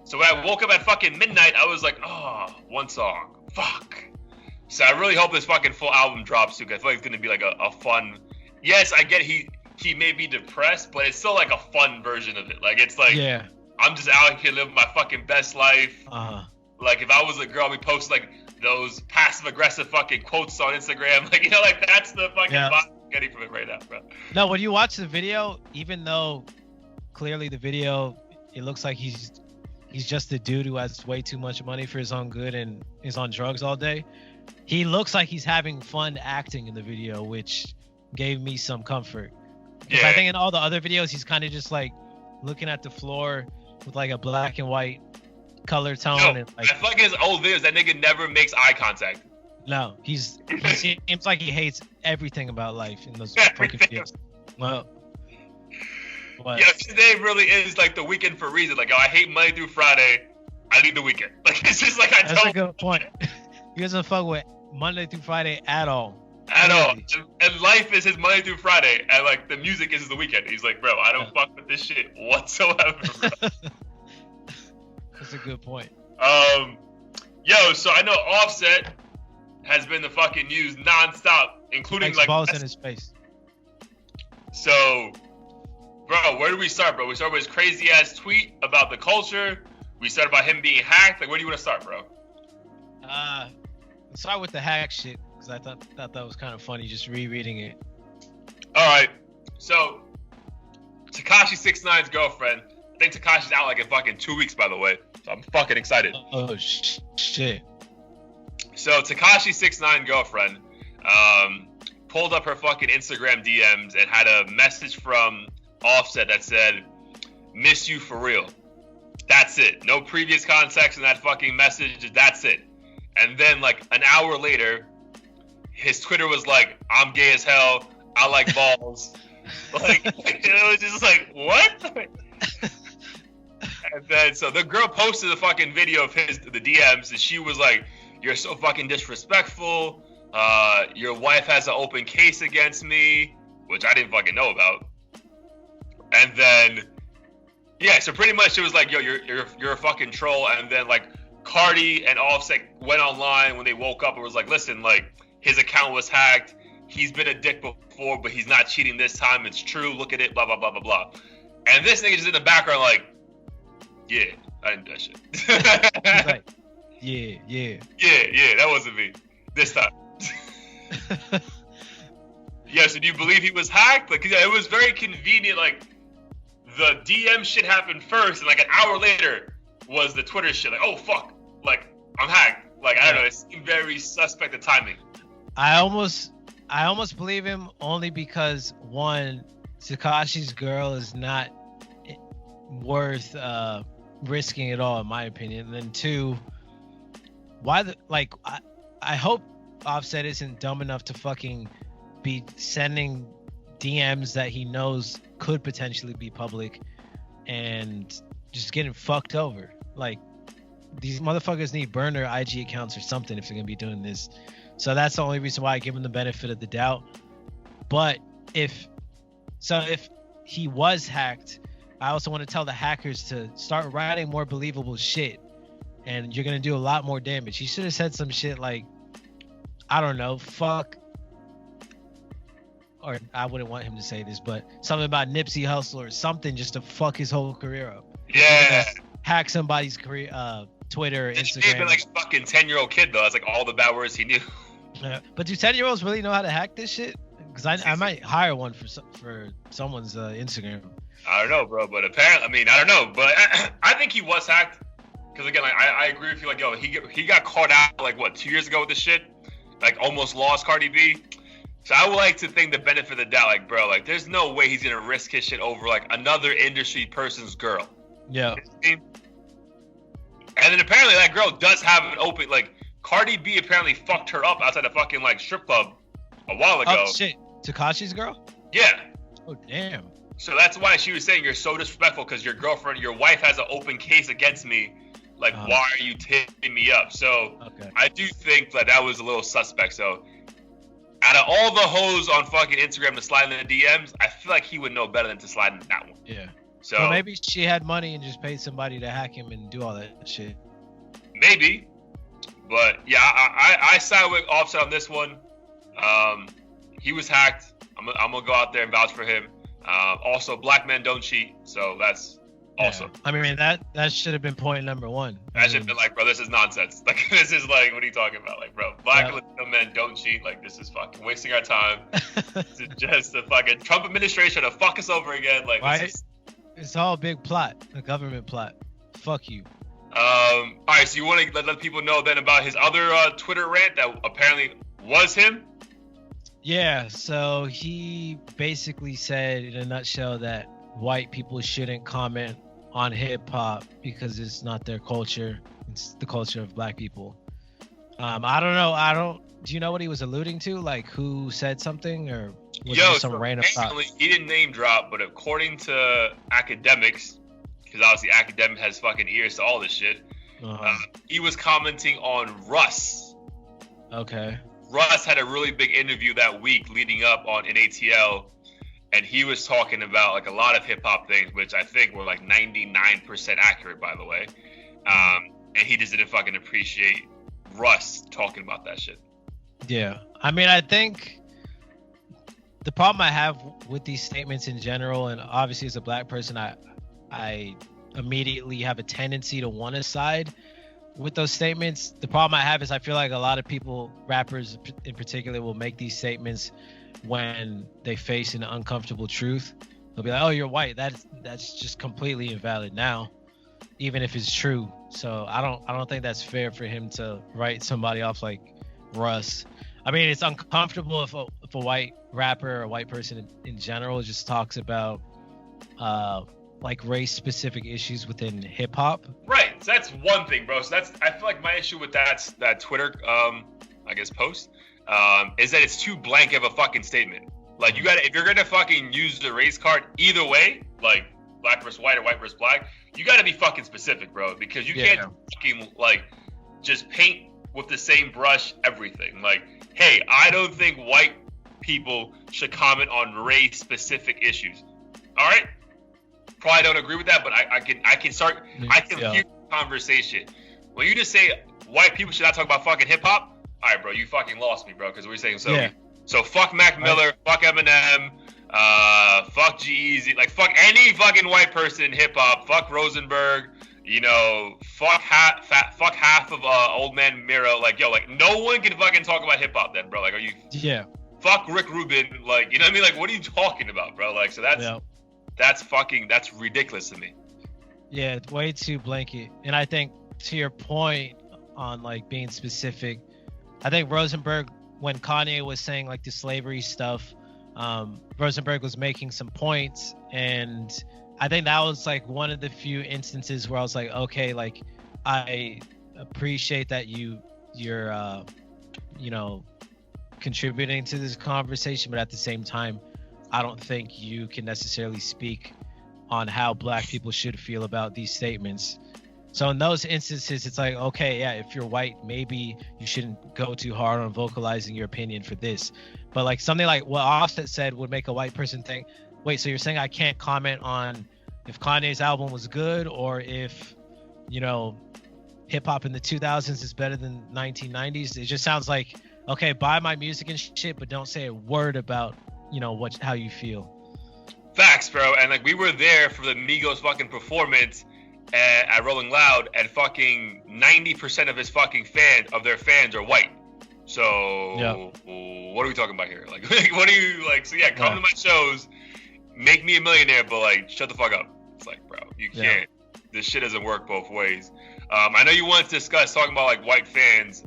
So when I woke up at fucking midnight, I was like, oh, one song, fuck. So I really hope this fucking full album drops too, because I feel like it's gonna be like a fun. Yes, I get he may be depressed, but it's still like a fun version of it. Like it's like, yeah. I'm just out here living my fucking best life. Like, if I was a girl, we post, like, those passive-aggressive fucking quotes on Instagram. Like, you know, like, that's the fucking vibe I'm getting from it right now, bro. No, when you watch the video, even though clearly the video, it looks like he's just a dude who has way too much money for his own good and is on drugs all day, he looks like he's having fun acting in the video, which gave me some comfort. Because I think in all the other videos, he's kind of just, like, looking at the floor with like a black and white color tone. No, and like, I feel like his old videos, that nigga never makes eye contact. No, he seems like he hates everything about life in those fucking videos. Well, yeah, today really is like the weekend for a reason. Like, oh, I hate Monday through Friday. I need the weekend. Like, it's just like That's a good point. He doesn't fuck with Monday through Friday at all. At all. And life is his Monday through Friday, and like the music is the weekend. He's like, bro, I don't fuck with this shit whatsoever, bro. That's a good point. Yo, so I know Offset has been the fucking news nonstop, including like balls in his face. So, bro, where do we start, bro? We start with his crazy ass tweet about the culture. We start about him being hacked. Like, where do you want to start, bro? Let's start with the hack shit. I thought that was kind of funny just rereading it. All right, so Tekashi 6ix9ine's girlfriend. I think Tekashi's out like in fucking 2 weeks, by the way. So I'm fucking excited. Oh shit. So Tekashi 6ix9ine girlfriend pulled up her fucking Instagram DMs and had a message from Offset that said, "Miss you for real." That's it. No previous context in that fucking message. That's it. And then like an hour later, his Twitter was like, "I'm gay as hell. I like balls." Like, it was just like, what? And then so the girl posted the fucking video of the DMs, and she was like, "You're so fucking disrespectful. Your wife has an open case against me," which I didn't fucking know about. And then, yeah, so pretty much it was like, "Yo, you're a fucking troll." And then like Carti and Offset went online when they woke up and was like, "Listen, like his account was hacked. He's been a dick before, but he's not cheating this time. It's true. Look at it. Blah blah blah blah blah." And this nigga just in the background like, "Yeah, I didn't do that shit." He's like, yeah, that wasn't me this time. Yeah, so do you believe he was hacked? Like, it was very convenient. Like, the DM shit happened first, and like an hour later was the Twitter shit. Like, oh fuck, like I'm hacked. Like, I don't know. It seemed very suspect, the timing. I almost believe him only because one, Tekashi's girl is not worth risking it all, in my opinion. And then two, I hope Offset isn't dumb enough to fucking be sending DMs that he knows could potentially be public and just getting fucked over. Like, these motherfuckers need burner IG accounts or something if they're gonna be doing this. So that's the only reason why I give him the benefit of the doubt. But if he was hacked, I also want to tell the hackers to start writing more believable shit, and you're gonna do a lot more damage. He should have said some shit like, I don't know, fuck, or I wouldn't want him to say this, but something about Nipsey Hussle or something just to fuck his whole career up. Yeah. Hack somebody's career, Twitter, Instagram. He'd been like a fucking 10-year-old kid though. That's like all the bad words he knew. Yeah. But do 10-year-olds really know how to hack this shit? Because I might hire one for someone's Instagram. I don't know, bro. But apparently, I mean, I don't know. But I think he was hacked. Because again, like I agree with you. Like, yo, he got caught out like what 2 years ago with this shit. Like almost lost Cardi B. So I would like to think the benefit of the doubt. Like, bro, like there's no way he's gonna risk his shit over like another industry person's girl. Yeah. You know, and then apparently that girl does have an open, like, Cardi B apparently fucked her up outside a fucking, like, strip club a while ago. Oh, shit. Tekashi's girl? Yeah. Oh, damn. So that's why she was saying you're so disrespectful because your wife has an open case against me. Like, why are you tipping me up? So I do think that was a little suspect. So out of all the hoes on fucking Instagram to slide in the DMs, I feel like he would know better than to slide in that one. Yeah. So well, maybe she had money and just paid somebody to hack him and do all that shit. Maybe, but yeah, I side with Offset on this one. He was hacked. I'm gonna go out there and vouch for him. Also, black men don't cheat, so that's awesome. I mean, that should have been point number one. That should have been like, bro, this is nonsense. Like, this is like, what are you talking about? Like, bro, black men don't cheat. Like, this is fucking wasting our time. This is just the fucking Trump administration to fuck us over again. Like, right? It's all a big plot, a government plot. Fuck you. All right, so you want to let people know then about his other Twitter rant that apparently was him? Yeah, so he basically said in a nutshell that white people shouldn't comment on hip-hop because it's not their culture. It's the culture of black people. I don't know. Do you know what he was alluding to? Like, who said something, or was it some random thought? He didn't name drop, but according to academics, because obviously academic has fucking ears to all this shit, he was commenting on Russ. Okay. Russ had a really big interview that week leading up on NATL, and he was talking about like a lot of hip hop things, which I think were like 99% accurate, by the way. And he just didn't fucking appreciate Russ talking about that shit. Yeah. I mean, I think the problem I have with these statements in general, and obviously as a black person, I immediately have a tendency to want to side with those statements. The problem I have is I feel like a lot of people, rappers in particular, will make these statements when they face an uncomfortable truth. They'll be like, "Oh, you're white. That's just completely invalid now, even if it's true." So I don't think that's fair for him to write somebody off like Russ. I mean, it's uncomfortable if a white rapper or a white person in general just talks about like race specific issues within hip hop. Right. So that's one thing, bro. So I feel like my issue with that Twitter I guess post is that it's too blank of a fucking statement. Like, if you're gonna fucking use the race card either way, like black versus white or white versus black, you got to be fucking specific, bro, because you can't fucking like just paint with the same brush everything. Like, hey, I don't think white people should comment on race-specific issues. All right, probably don't agree with that, but I can hear the conversation. When you just say white people should not talk about fucking hip hop, all right, bro, you fucking lost me, bro, because we're saying so. Yeah. So fuck Mac Miller, fuck Eminem, fuck G-Eazy, like fuck any fucking white person in hip hop, fuck Rosenberg, you know, fuck half of Old Man Miro, like yo, like no one can fucking talk about hip hop then, bro. Like, are you? Yeah. Fuck Rick Rubin, like, you know what I mean? Like, what are you talking about, bro? Like, so that's ridiculous to me. Yeah, it's way too blanket. And I think to your point on like being specific, I think Rosenberg, when Kanye was saying like the slavery stuff, Rosenberg was making some points, and I think that was like one of the few instances where I was like, okay, like I appreciate that you're you know, contributing to this conversation, but at the same time, I don't think you can necessarily speak on how black people should feel about these statements. So in those instances, it's like, okay, yeah, if you're white, maybe you shouldn't go too hard on vocalizing your opinion for this. But like something like what Offset said would make a white person think, wait, so you're saying I can't comment on if Kanye's album was good, or if, you know, hip hop in the 2000s is better than 1990s? It just sounds like, okay, buy my music and shit, but don't say a word about, you know, how you feel. Facts, bro. And like we were there for the Migos fucking performance at Rolling Loud, and fucking 90% of his fucking fans are white. So what are we talking about here? Like what are you like? So yeah, come to my shows, make me a millionaire, but like shut the fuck up. It's like, bro, you can't. This shit doesn't work both ways. I know you wanted to discuss talking about like white fans.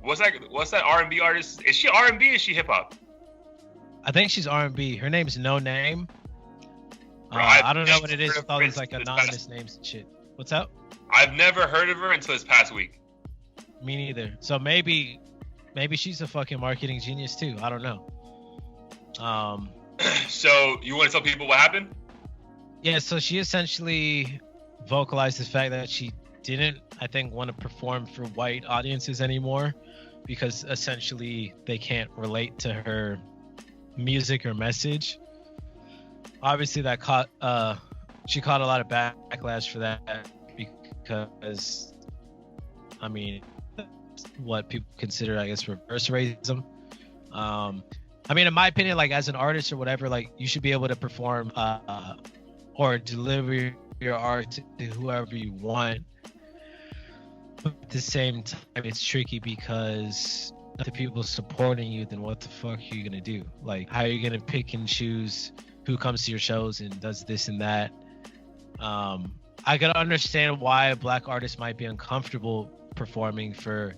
What's that R&B artist? Is she R&B or is she hip hop? I think she's R&B. Her name's Noname. I don't know what it is with all these like anonymous names and shit. What's up? I've never heard of her until this past week. Me neither. So maybe she's a fucking marketing genius too. I don't know. So you want to tell people what happened? Yeah. So she essentially vocalized the fact that she didn't, I think, want to perform for white audiences anymore, because essentially they can't relate to her music or message. Obviously that she caught a lot of backlash for that, because I mean, what people consider, I guess, reverse racism. I mean, in my opinion, like as an artist or whatever, like you should be able to perform or deliver your art to whoever you want. But at the same time, it's tricky because the people supporting you, then what the fuck are you gonna do? Like, how are you gonna pick and choose who comes to your shows and does this and that? I can understand why a black artist might be uncomfortable performing for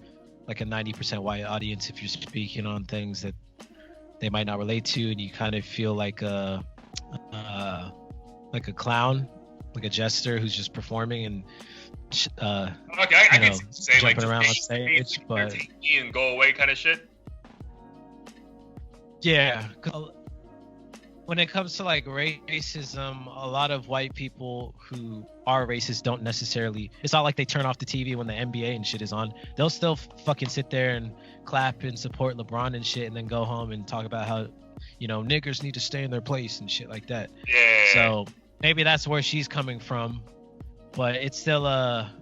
like a 90% white audience if you're speaking on things that they might not relate to, and you kind of feel like a clown, like a jester who's just performing and okay, I can say like jumping around on stage, but and go away kind of shit. Yeah, when it comes to like racism, a lot of white people who are racist don't necessarily, it's not like they turn off the TV when the NBA and shit is on. They'll still fucking sit there and clap and support LeBron and shit, and then go home and talk about how, you know, niggers need to stay in their place and shit like that. Yeah. So maybe that's where she's coming from, but it's still a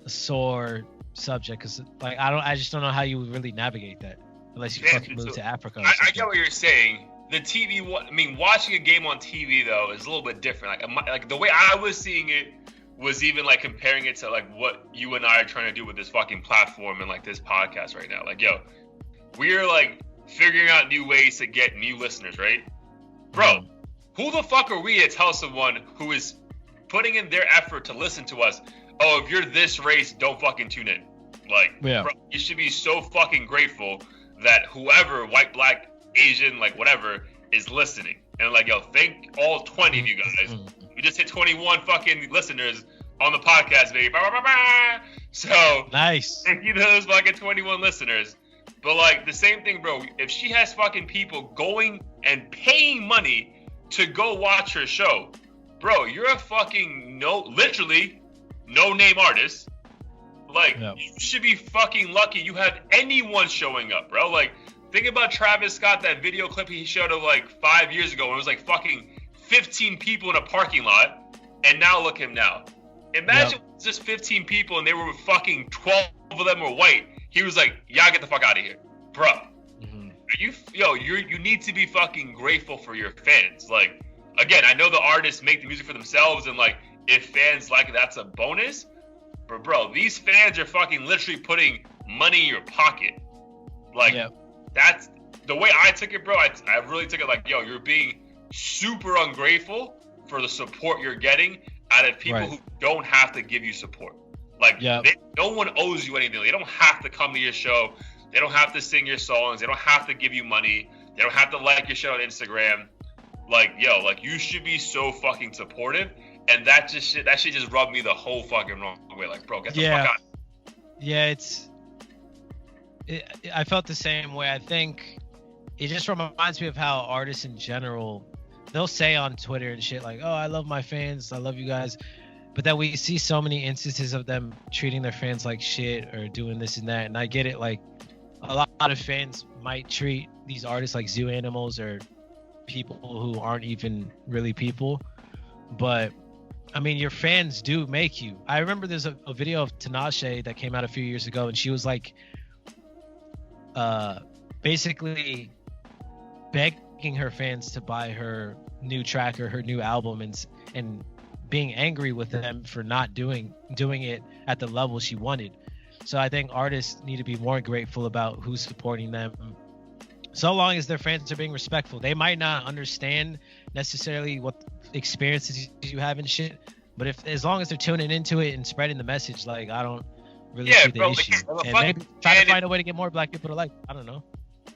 sore subject, because like I just don't know how you would really navigate that unless you fucking move to Africa. I get what you're saying. The TV, I mean, watching a game on TV though is a little bit different. Like the way I was seeing it was even like comparing it to like what you and I are trying to do with this fucking platform and like this podcast right now. Like, yo, we're like figuring out new ways to get new listeners, right? Bro, who the fuck are we to tell someone who is putting in their effort to listen to us, oh, if you're this race, don't fucking tune in? Like, bro, you should be so fucking grateful that whoever, white, black, Asian, like whatever, is listening. And like, yo, thank all 20 of you guys. We just hit 21 fucking listeners on the podcast, baby. So nice. Thank you to those fucking 21 listeners. But like the same thing, bro. If she has fucking people going and paying money to go watch her show, bro, you're a fucking literally no name artists. Like, you should be fucking lucky you have anyone showing up, bro. Like, think about Travis Scott, that video clip he showed of like 5 years ago. It was like fucking 15 people in a parking lot, and now look at him now. Imagine it was just 15 people and they were fucking 12 of them were white. He was like, "Y'all get the fuck out of here, bro." You need to be fucking grateful for your fans. Like, again, I know the artists make the music for themselves, and like, if fans like it, that's a bonus. But bro, these fans are fucking literally putting money in your pocket. Like, that's the way I took it, bro. I really took it like, yo, you're being super ungrateful for the support you're getting out of people who don't have to give you support. Like, no one owes you anything. They don't have to come to your show. They don't have to sing your songs. They don't have to give you money. They don't have to like your shit on Instagram. Like, yo, like, you should be so fucking supportive. And that shit just rubbed me the whole fucking wrong way. Like, bro, get the fuck out. Yeah, I felt the same way. I think it just reminds me of how artists in general, they'll say on Twitter and shit like, "Oh, I love my fans. I love you guys." But then we see so many instances of them treating their fans like shit or doing this and that. And I get it. Like, a lot of fans might treat these artists like zoo animals or people who aren't even really people. But I mean, your fans do make you. I remember there's a video of Tinashe that came out a few years ago, and she was like, basically begging her fans to buy her new track or her new album, and being angry with them for not doing it at the level she wanted. So I think artists need to be more grateful about who's supporting them, so long as their fans are being respectful. They might not understand necessarily what experiences you have and shit, but as long as they're tuning into it and spreading the message, like, I don't really see the issue. And maybe try to find a way to get more black people to like, I don't know.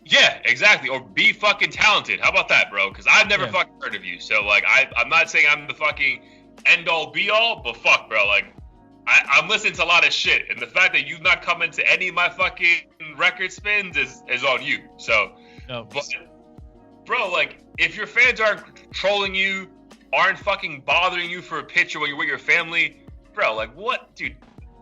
Yeah, exactly. Or be fucking talented. How about that, bro? Because I've never fucking heard of you. So, like, I'm not saying I'm the fucking end-all, be-all, but fuck, bro. Like, I'm listening to a lot of shit. And the fact that you've not come into any of my fucking record spins is on you. So, but, bro, like, if your fans aren't trolling you, aren't fucking bothering you for a picture when you're with your family, bro, like, what, dude?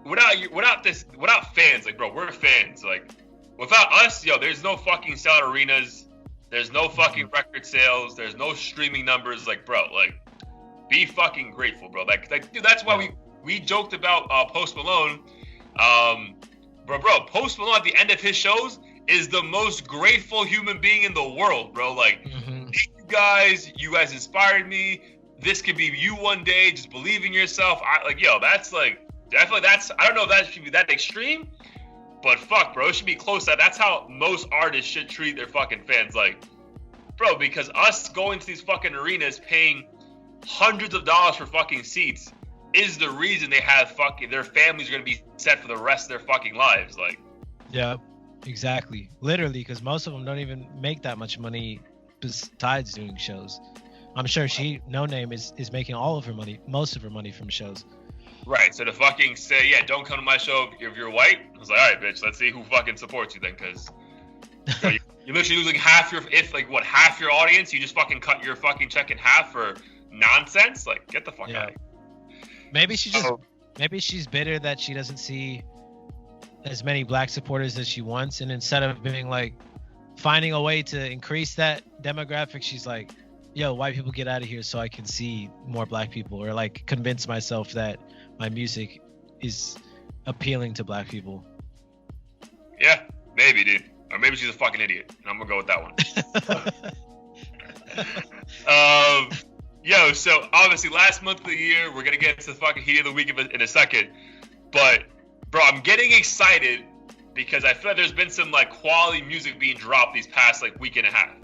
Without fans, like, bro, we're fans. Like, without us, yo, there's no fucking sell arenas. There's no fucking record sales. There's no streaming numbers. Like, bro, like, be fucking grateful, bro. Like dude, that's why we joked about Post Malone. Bro, Post Malone at the end of his shows is the most grateful human being in the world, bro. Like, thank you guys inspired me. This could be you one day. Just believe in yourself. That's like, definitely, I don't know if that should be that extreme, but fuck, bro, it should be close to that. That's how most artists should treat their fucking fans. Like, bro, because us going to these fucking arenas paying hundreds of dollars for fucking seats is the reason they have fucking, their families are going to be set for the rest of their fucking lives. Like, yeah, exactly. Literally, because most of them don't even make that much money besides doing shows. I'm sure Noname is making all of her money, most of her money from shows. Right. So to fucking say, yeah, don't come to my show if you're white, I was like, all right, bitch, let's see who fucking supports you then, because you're literally losing half your audience. You just fucking cut your fucking check in half for nonsense. Like, get the fuck out of here. Maybe she's bitter that she doesn't see as many black supporters as she wants, and instead of being like finding a way to increase that demographic, she's like, yo, white people, get out of here so I can see more black people, or like convince myself that my music is appealing to black people. Yeah, maybe, dude. Or maybe she's a fucking idiot, and I'm gonna go with that one. Yo, so obviously last month of the year, we're gonna get into the fucking heat of the week in a second, but bro, I'm getting excited because I feel like there's been some like quality music being dropped these past like week and a half.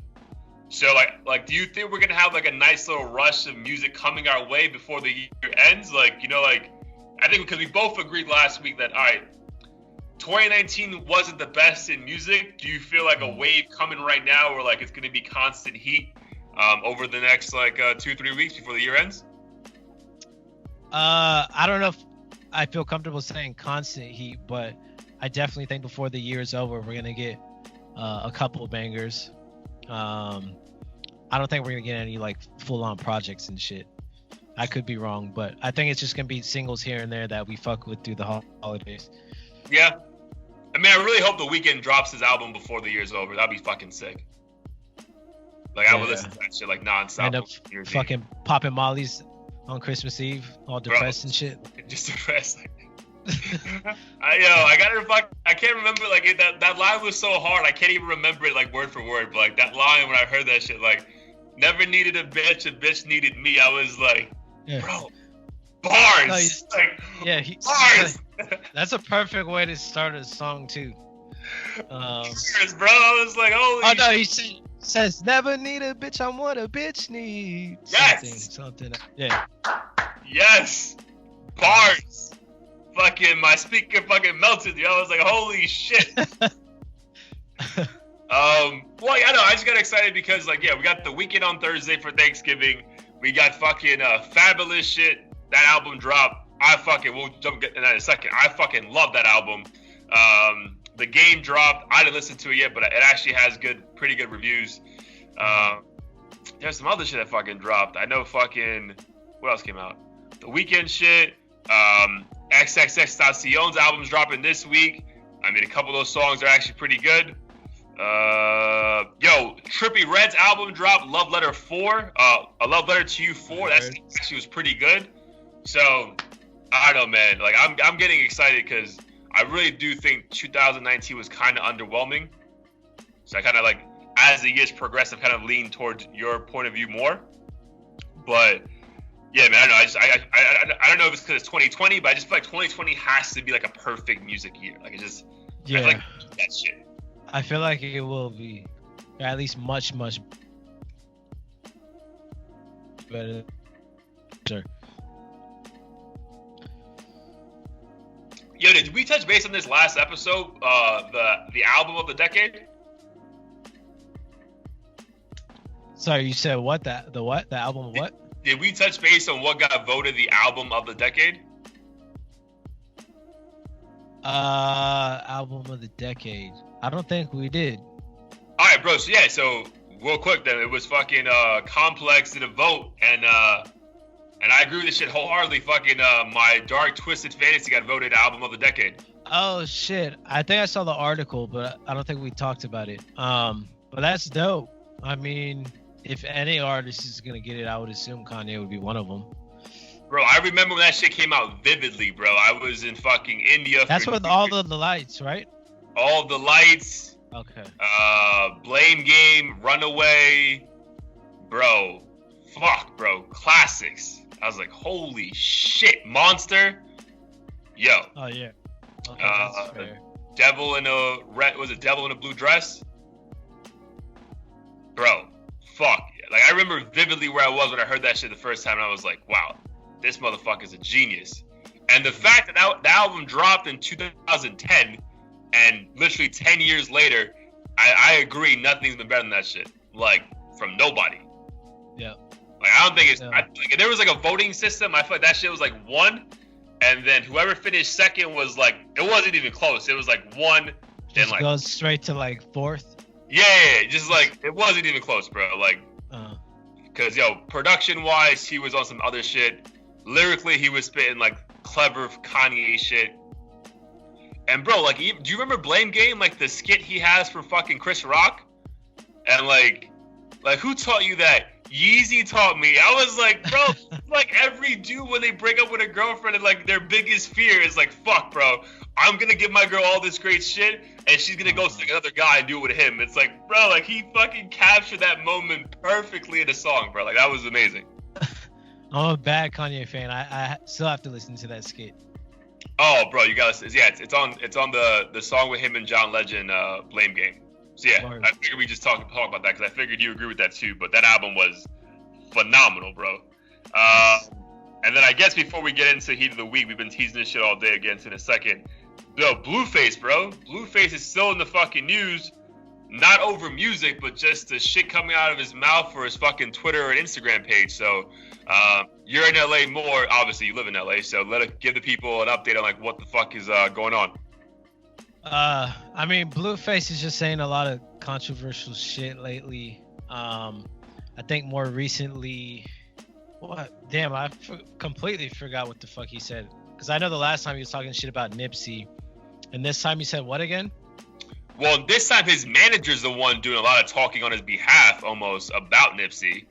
So like, do you think we're gonna have like a nice little rush of music coming our way before the year ends? Like, you know, like, I think because we both agreed last week that, all right, 2019 wasn't the best in music. Do you feel like a wave coming right now where like it's gonna be constant heat over the next like 2-3 weeks before the year ends? I don't know if I feel comfortable saying constant heat, but I definitely think before the year is over, we're gonna get a couple of bangers. I don't think we're gonna get any like full-on projects and shit. I could be wrong, but I think it's just gonna be singles here and there that we fuck with through the holidays. Yeah. I mean, I really hope The Weeknd drops his album before the year's over. That'd be fucking sick. Like, I would listen to that shit like nonstop. End up fucking popping mollies on Christmas Eve, all depressed and shit. Just depressed. I can't remember, like, that line was so hard. I can't even remember it, like, word for word. But, like, that line, when I heard that shit, like, never needed a bitch needed me. I was like, bro, bars. Bars. That's a perfect way to start a song, too. Bars, bro. I was like, holy oh, no, he says, never need a bitch, I'm what a bitch needs. Yes. Something. Yeah. Yes. Bars. Fucking, my speaker fucking melted, yo. I was like, holy shit. Well, yeah, no, I just got excited because, like, yeah, we got The Weeknd on Thursday for Thanksgiving. We got fucking Fabolous shit. That album dropped. We'll jump into that in a second. I fucking love that album. The Game dropped. I didn't listen to it yet, but it actually has pretty good reviews. There's some other shit that fucking dropped. I know fucking, what else came out? The Weeknd shit. XXXTentacion's album's dropping this week. I mean, a couple of those songs are actually pretty good. Trippie Redd's album dropped, Love Letter 4. A Love Letter to You 4. That actually was pretty good. So, I don't know, man. Like, I'm getting excited because I really do think 2019 was kind of underwhelming. So I kind of, like, as the years progress, I've kind of leaned towards your point of view more. But yeah, man, I don't know. I don't know if it's because it's 2020, but I just feel like 2020 has to be like a perfect music year. Like, it just, I feel like that shit. I feel like it will be, or at least much better. Sure. Yo, did we touch base on this last episode? The album of the decade. Sorry, you said what? The album of what? Did we touch base on what got voted the album of the decade? Album of the decade. I don't think we did. All right, bro. So real quick then, it was fucking Complex did a vote, and I agree with this shit wholeheartedly. Fucking My Dark Twisted Fantasy got voted album of the decade. Oh shit! I think I saw the article, but I don't think we talked about it. But that's dope. I mean, if any artist is gonna get it, I would assume Kanye would be one of them. Bro, I remember when that shit came out vividly, bro. I was in fucking India. That's with all of the lights, right? All the lights. Okay. Blame Game, Runaway, bro. Fuck, bro. Classics. I was like, holy shit, Monster. Yo. Oh yeah. Okay, that's fair. Devil in a red. Was it Devil in a Blue Dress? Bro, fuck. Like, I remember vividly where I was when I heard that shit the first time, and I was like, wow, this motherfucker's a genius. And the fact that the album dropped in 2010, and literally 10 years later, I agree, nothing's been better than that shit. Like, from nobody. Yeah. Like, I don't think it's... like, if there was, like, a voting system, I feel like that shit was, like, 1, and then whoever finished second was, like... It wasn't even close. It was, like, 1, then, like... goes straight to, like, 4th? Yeah, just, like, it wasn't even close, bro. Like... Because, production-wise, he was on some other shit. Lyrically, he was spitting, like, clever Kanye shit. And, bro, like, do you remember Blame Game? Like, the skit he has for fucking Chris Rock? And, like, who taught you that? Yeezy taught me. I was like, bro, like, every dude when they break up with a girlfriend, and, like, their biggest fear is, like, fuck, bro, I'm gonna give my girl all this great shit, and she's gonna go to another guy and do it with him. It's like, bro, like, he fucking captured that moment perfectly in a song, bro. Like, that was amazing. I'm a bad Kanye fan. I still have to listen to that skit. Oh, bro, you gotta. Yeah, it's on the song with him and John Legend, Blame Game. So yeah, Lord. I figured we just talk about that because I figured you agree with that too. But that album was phenomenal, bro. And then I guess before we get into Heat of the Week, we've been teasing this shit all day again in a second. Yo, Blueface, bro. Blueface is still in the fucking news. Not over music, but just the shit coming out of his mouth for his fucking Twitter and Instagram page. So you're in LA more. Obviously, you live in LA. So give the people an update on like what the fuck is going on. I mean, Blueface is just saying a lot of controversial shit lately. I think more recently, What? Damn, completely forgot what the fuck he said. Because I know the last time he was talking shit about Nipsey, and this time he said what again? Well, this time his manager's the one doing a lot of talking on his behalf, almost about Nipsey.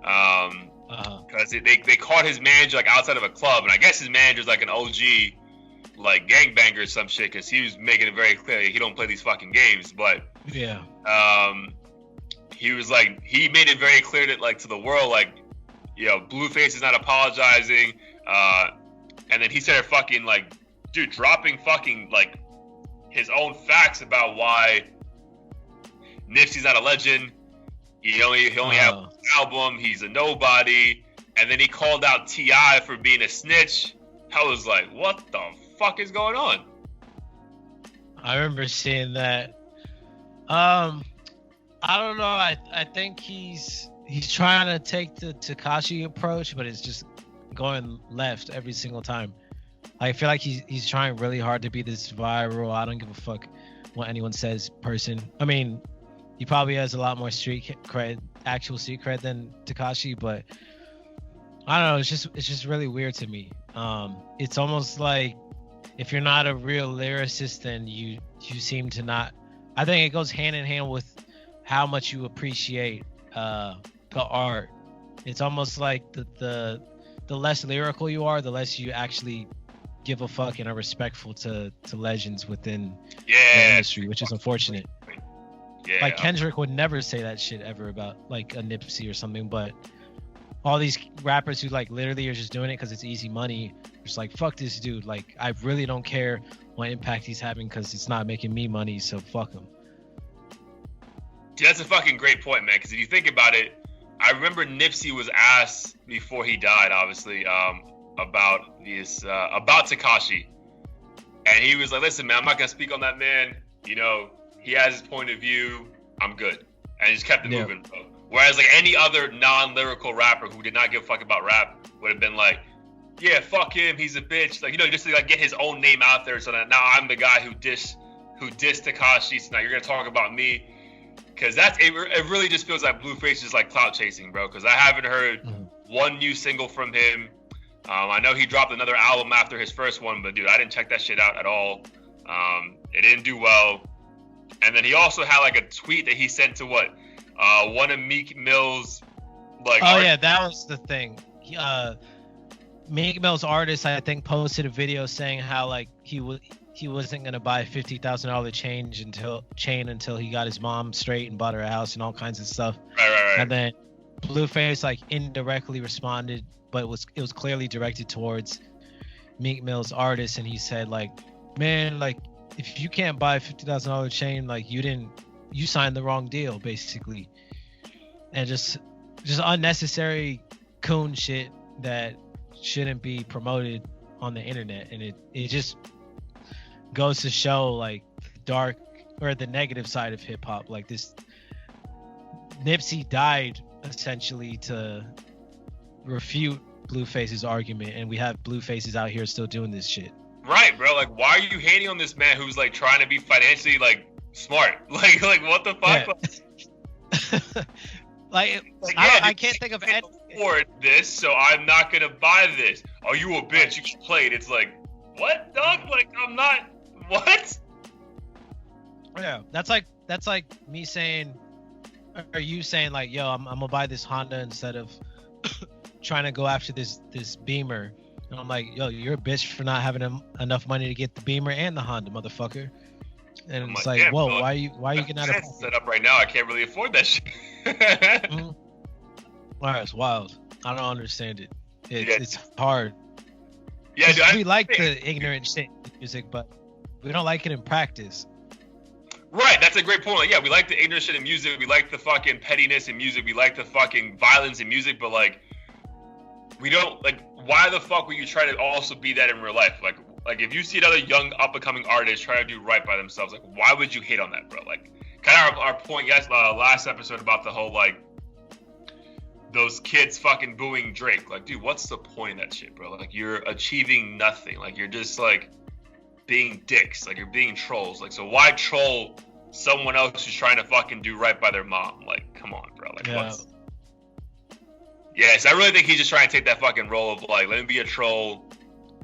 Because they caught his manager like outside of a club, and I guess his manager's like an OG, like gangbanger or some shit. Because he was making it very clear he don't play these fucking games. But yeah, he was like, he made it very clear that like to the world, like, Blueface is not apologizing. And then he started fucking like, dude, dropping fucking like his own facts about why Nipsey's not a legend. He only had one album. He's a nobody. And then he called out T.I. for being a snitch. I was like, what the fuck is going on? I remember seeing that. I don't know. I think he's trying to take the Tekashi approach, but it's just going left every single time. I feel like he's trying really hard to be this viral, I don't give a fuck what anyone says person. I mean, he probably has a lot more street cred, actual street cred than Tekashi, but I don't know. It's just really weird to me. It's almost like if you're not a real lyricist, then you seem to not. I think it goes hand in hand with how much you appreciate the art. It's almost like the less lyrical you are, the less you actually give a fuck and are respectful to legends within the industry, which is unfortunate. Yeah. Like Kendrick would never say that shit ever about like a Nipsey or something, but all these rappers who like literally are just doing it because it's easy money, just like fuck this dude. Like I really don't care what impact he's having because it's not making me money, so fuck him. Dude, that's a fucking great point, man. Because if you think about it, I remember Nipsey was asked before he died, obviously, about Tekashi, and he was like, "Listen, man, I'm not gonna speak on that man. He has his point of view. I'm good," and he just kept it moving, bro. Whereas like any other non-lyrical rapper who did not give a fuck about rap would have been like, "Yeah, fuck him. He's a bitch." Like just to like get his own name out there, so that now I'm the guy who dissed Tekashi. So now you're gonna talk about me. Because it really just feels like Blueface is like clout chasing, bro. Because I haven't heard one new single from him. I know he dropped another album after his first one, but dude, I didn't check that shit out at all. It didn't do well. And then he also had like a tweet that he sent to one of Meek Mill's like. Oh yeah, that was the thing. Meek Mill's artist, I think, posted a video saying how like he wasn't gonna buy a $50,000 chain until he got his mom straight and bought her a house and all kinds of stuff. Right. And then Blueface like indirectly responded, but it was clearly directed towards Meek Mill's artist, and he said like, "Man, like if you can't buy a $50,000 chain, like you signed the wrong deal, basically." And just unnecessary coon shit that shouldn't be promoted on the internet, and it just goes to show like dark or the negative side of hip hop. Like this, Nipsey died essentially to refute Blueface's argument, and we have Bluefaces out here still doing this shit. Right, bro. Like, why are you hating on this man who's like trying to be financially like smart? Like what the fuck? Yeah. I can't think of any. Afford this, so I'm not gonna buy this. Are you a bitch? You can play it. It's like, what, dog? Like, I'm not. What? Yeah, that's like me saying, or you saying like, yo, I'm gonna buy this Honda instead of trying to go after this Beamer. And I'm like, yo, you're a bitch for not having enough money to get the Beamer and the Honda, motherfucker. And I'm it's like, whoa, bro, why are you getting out of set up right now? I can't really afford that shit. Mm-hmm. Wow, it's wild. I don't understand it. It's hard. Yeah, dude, we like the ignorant shit in music, but we don't like it in practice. Right, that's a great point. Like, yeah, we like the ignorant shit in music. We like the fucking pettiness in music. We like the fucking violence in music, but like, we don't like. Why the fuck would you try to also be that in real life? Like if you see another young up and coming artist trying to do right by themselves, like why would you hate on that, bro? Like kind of our point, last episode about the whole like those kids fucking booing Drake. Like, dude, what's the point of that shit, bro? Like you're achieving nothing. Like you're just like being dicks. Like you're being trolls. Like so why troll someone else who's trying to fucking do right by their mom? Like come on, bro. Like what's Yes, I really think he's just trying to take that fucking role of like, let me be a troll.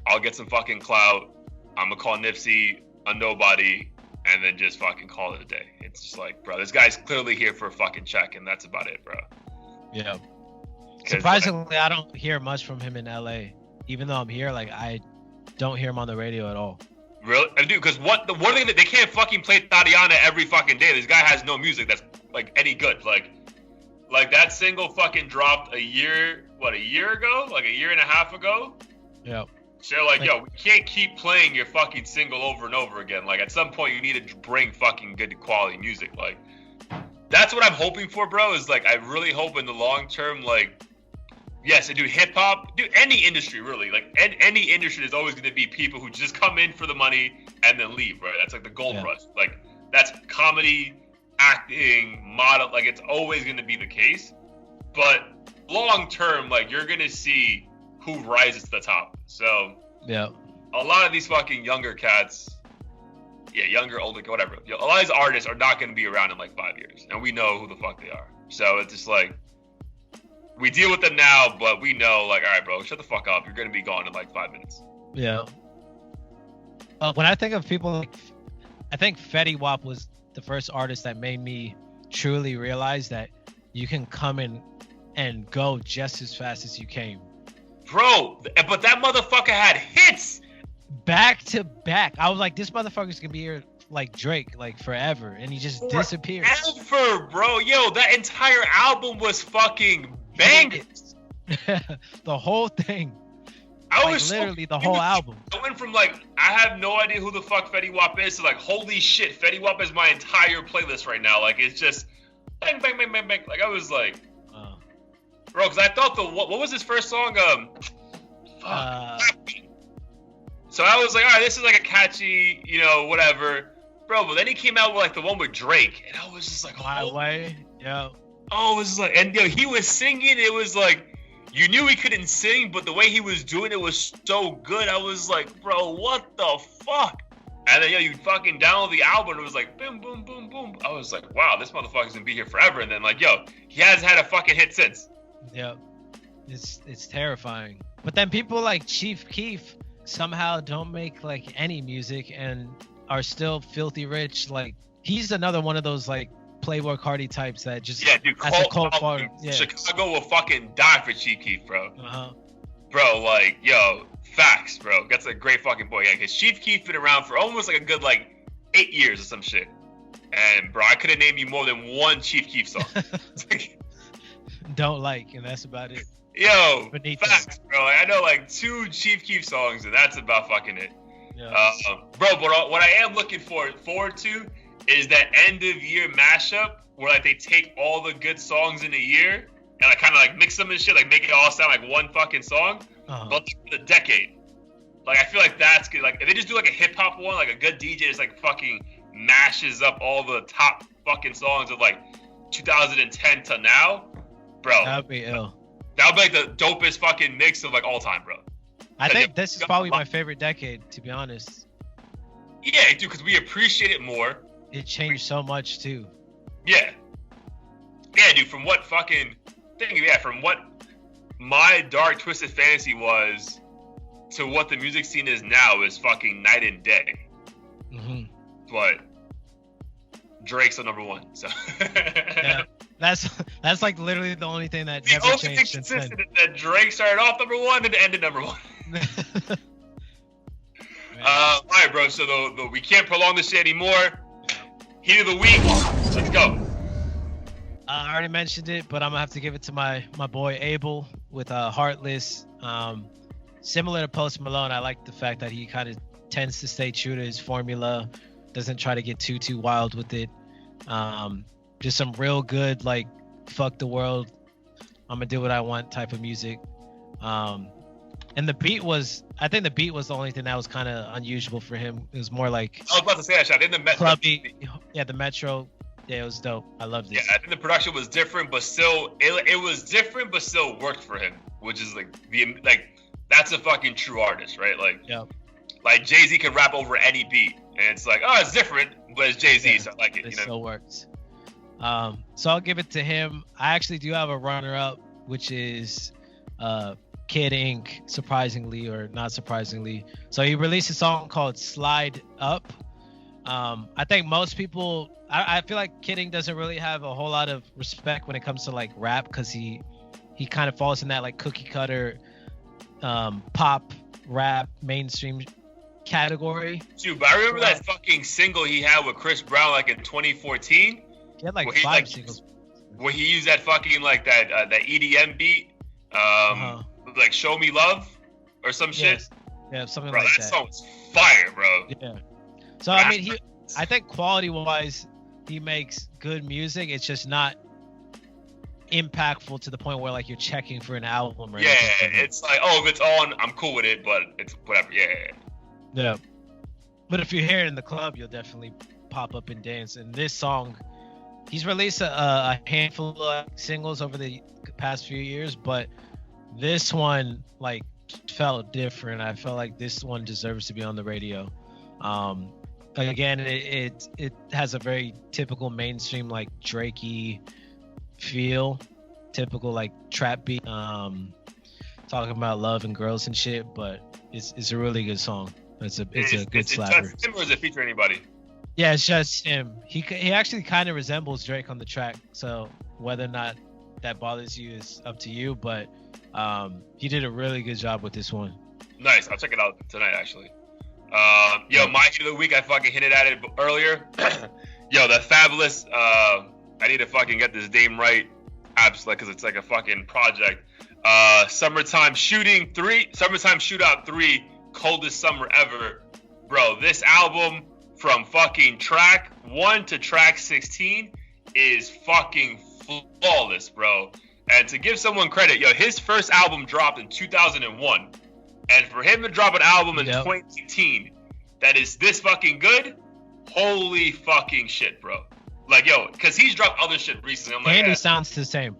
I'll get some fucking clout. I'm gonna call Nipsey a nobody, and then just fucking call it a day. It's just like, bro, this guy's clearly here for a fucking check, and that's about it, bro. Yeah. Surprisingly, I don't hear much from him in LA. Even though I'm here, like I don't hear him on the radio at all. Really? I do, because the one thing that they can't fucking play Tatiana every fucking day. This guy has no music that's like any good. Like that single fucking dropped a year ago? Like a year and a half ago? Yeah. So they're like, yo, we can't keep playing your fucking single over and over again. Like at some point you need to bring fucking good quality music. Like that's what I'm hoping for, bro, is like I really hope in the long term, like, yes, I do hip hop, do any industry really. Like any industry, there's always going to be people who just come in for the money and then leave, right? That's like the gold rush. Like that's comedy, acting, model. Like it's always going to be the case. But long term, like you're going to see who rises to the top. So yeah, a lot of these fucking younger cats, younger, older, whatever. A lot of these artists are not going to be around in like 5 years, and we know who the fuck they are. So it's just like, we deal with them now, but we know, like, all right, bro, shut the fuck up. You're going to be gone in like 5 minutes. Yeah. When I think of people, like, I think Fetty Wap was the first artist that made me truly realize that you can come in and go just as fast as you came. Bro, but that motherfucker had hits. Back to back. I was like, this motherfucker's going to be here like Drake, like forever. And he just disappeared. Forever, bro. Yo, that entire album was fucking bangers. The whole thing. I like, was literally the whole album. I went from like, I have no idea who the fuck Fetty Wap is, to like, holy shit, Fetty Wap is my entire playlist right now. Like, it's just bang, bang, bang, bang, bang. Like, I was like, bro, because I thought what was his first song? So I was like, all right, this is like a catchy, whatever. Bro, but then he came out with like the one with Drake, and I was just like, My Way, yeah. Oh, it was like, and he was singing. It was like, you knew he couldn't sing, but the way he was doing it was so good. I was like, bro, what the fuck? And then you fucking download the album, and it was like, boom, boom, boom, boom. I was like, wow, this motherfucker's gonna be here forever. And then like, he hasn't had a fucking hit since. Yeah, it's terrifying. But then people like Chief Keef somehow don't make like any music and are still filthy rich. Like he's another one of those like Playboi Carti types that just has a cult following. Yeah. Chicago will fucking die for Chief Keef, bro. Uh-huh. Bro, like, facts, bro. That's a great fucking boy. Yeah, because Chief Keef been around for almost like a good like 8 years or some shit. And bro, I couldn't name you more than one Chief Keef song. Don't like, and that's about it. Yo, facts, bro. I know like 2 Chief Keef songs, and that's about fucking it. Yeah. Bro, but what I am looking forward to is that end of year mashup where like they take all the good songs in a year and like kind of like mix them and shit, like make it all sound like one fucking song, but the decade. Like I feel like that's good. Like if they just do like a hip hop one, like a good DJ just like fucking mashes up all the top fucking songs of like 2010 to now, bro. That'd be ill. That would be like the dopest fucking mix of like all time, bro. I think this is probably my favorite decade, to be honest. Yeah, dude, because we appreciate it more. It changed so much too. Yeah, dude. From what fucking thing? Yeah, from what my dark twisted fantasy was to what the music scene is now is fucking night and day. Mm-hmm. But Drake's the number one. So yeah, that's like literally the only thing that never changed since then. That Drake started off number one and ended number one. All right, bro. So we can't prolong this shit anymore. Heat of the week. Let's go. I already mentioned it, but I'm gonna have to give it to my boy Abel with Heartless. Similar to Post Malone, I like the fact that he kind of tends to stay true to his formula, doesn't try to get too wild with it. Just some real good, like, fuck the world, I'm gonna do what I want type of music. And the beat was, I think the beat was the only thing that was kind of unusual for him. It was more like, I was about to say that shit. I think the clubby, the Metro. Yeah, it was dope. I loved it. Yeah, I think the production was different, but still, it was different, but still worked for him, which is like that's a fucking true artist, right? Like, yeah. Like Jay-Z can rap over any beat, and it's like, oh, it's different, but it's Jay-Z, so I like it. It still works. So I'll give it to him. I actually do have a runner-up. which is Kid Ink, surprisingly or not surprisingly. So he released a song called Slide Up. I think most people, I feel like Kid Ink doesn't really have a whole lot of respect when it comes to like rap, because he kind of falls in that like cookie cutter pop rap mainstream category. Dude, but I remember that fucking single he had with Chris Brown like in 2014. He had like 5 singles. Where he used that fucking like that EDM beat, like "Show Me Love" or some shit. Yeah, something bro, like that. That song's fire, bro. Yeah. So I mean, I think quality-wise, he makes good music. It's just not impactful to the point where like you're checking for an album or anything. Yeah, it's like, oh, if it's on, I'm cool with it, but it's whatever. Yeah. But if you hear it in the club, you'll definitely pop up and dance. And this song, he's released a handful of singles over the past few years, but this one like felt different. I felt like this one deserves to be on the radio. Again, it has a very typical mainstream like Drake-y feel, typical like trap beat, talking about love and girls and shit. But it's a really good song. It's a good slapper. It's him, or does it feature anybody? Yeah, it's just him. He actually kind of resembles Drake on the track. So whether or not that bothers you is up to you. But he did a really good job with this one. Nice. I'll check it out tonight, actually. My hit of the week, I fucking hinted at it earlier. Yo, the Fabolous. I need to fucking get this name right, absolutely, because it's like a fucking project. Summertime Shootout 3, Coldest Summer Ever. Bro, this album from fucking track 1 to track 16 is fucking flawless, bro. And to give someone credit, yo, his first album dropped in 2001. And for him to drop an album in 2018 that is this fucking good, holy fucking shit, bro. Like, yo, because he's dropped other shit recently. I'm like, and it sounds the same.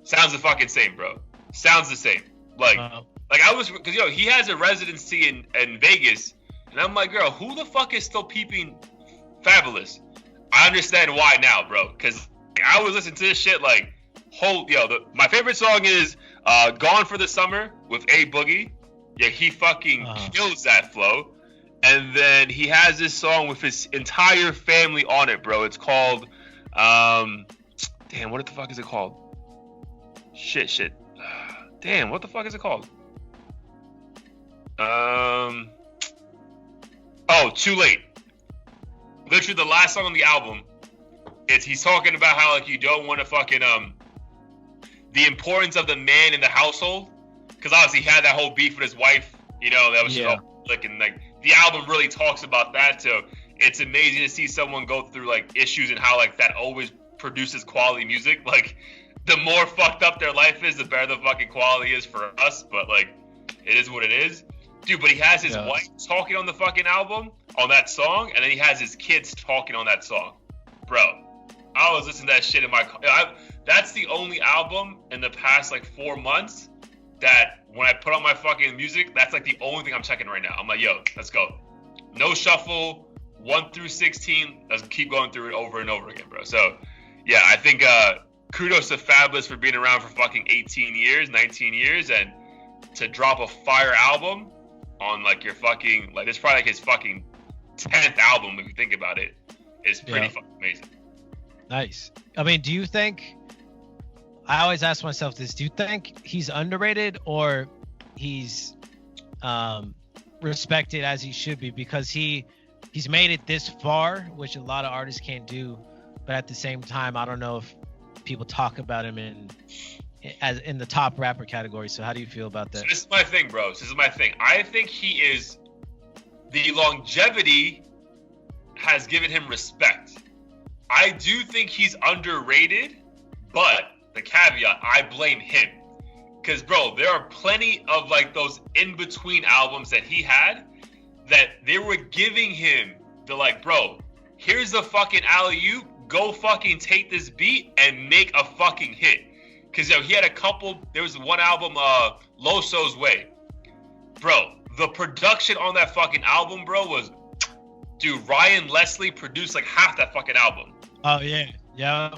Sounds the fucking same, bro. Sounds the same. Like I was, because, yo, he has a residency in Vegas. And I'm like, girl, who the fuck is still peeping Fabolous? I understand why now, bro. Because I was listening to this shit like, my favorite song is Gone for the Summer with A Boogie. Yeah, he fucking kills that flow. And then he has this song with his entire family on it, bro. It's called, damn, what the fuck is it called? Shit. Damn, what the fuck is it called? Too Late. Literally the last song on the album. He's talking about how like you don't want to fucking the importance of the man in the household, because obviously he had that whole beef with his wife. You know, that was just all public, and like the album really talks about that. So it's amazing to see someone go through like issues and how like that always produces quality music. Like the more fucked up their life is, the better the fucking quality is for us. But like it is what it is. Dude, but he has his wife talking on the fucking album, on that song, and then he has his kids talking on that song. Bro, I was listening to that shit in my car. That's the only album in the past like 4 months that when I put on my fucking music, that's like the only thing I'm checking right now. I'm like, yo, let's go. No shuffle, 1 through 16. Let's keep going through it over and over again, bro. So, yeah, I think kudos to Fabolous for being around for fucking 18 years, 19 years, and to drop a fire album on like your fucking, like, it's probably like his fucking 10th album if you think about it, is pretty fucking amazing. Nice. I mean, do you think, I always ask myself this, do you think he's underrated or he's respected as he should be? Because he's made it this far, which a lot of artists can't do, but at the same time, I don't know if people talk about him in the top rapper category. So how do you feel about that? So this is my thing, bro. This is my thing. I think he is, the longevity has given him respect. I do think he's underrated, but the caveat, I blame him. Because, bro, there are plenty of, like, those in-between albums that he had that they were giving him the, like, bro, here's the fucking alley-oop, go fucking take this beat and make a fucking hit. Because, yo, he had a couple, there was one album, Loso's Way. Bro, the production on that fucking album, bro, was, dude, Ryan Leslie produced, like, half that fucking album. Oh, yeah. Yeah.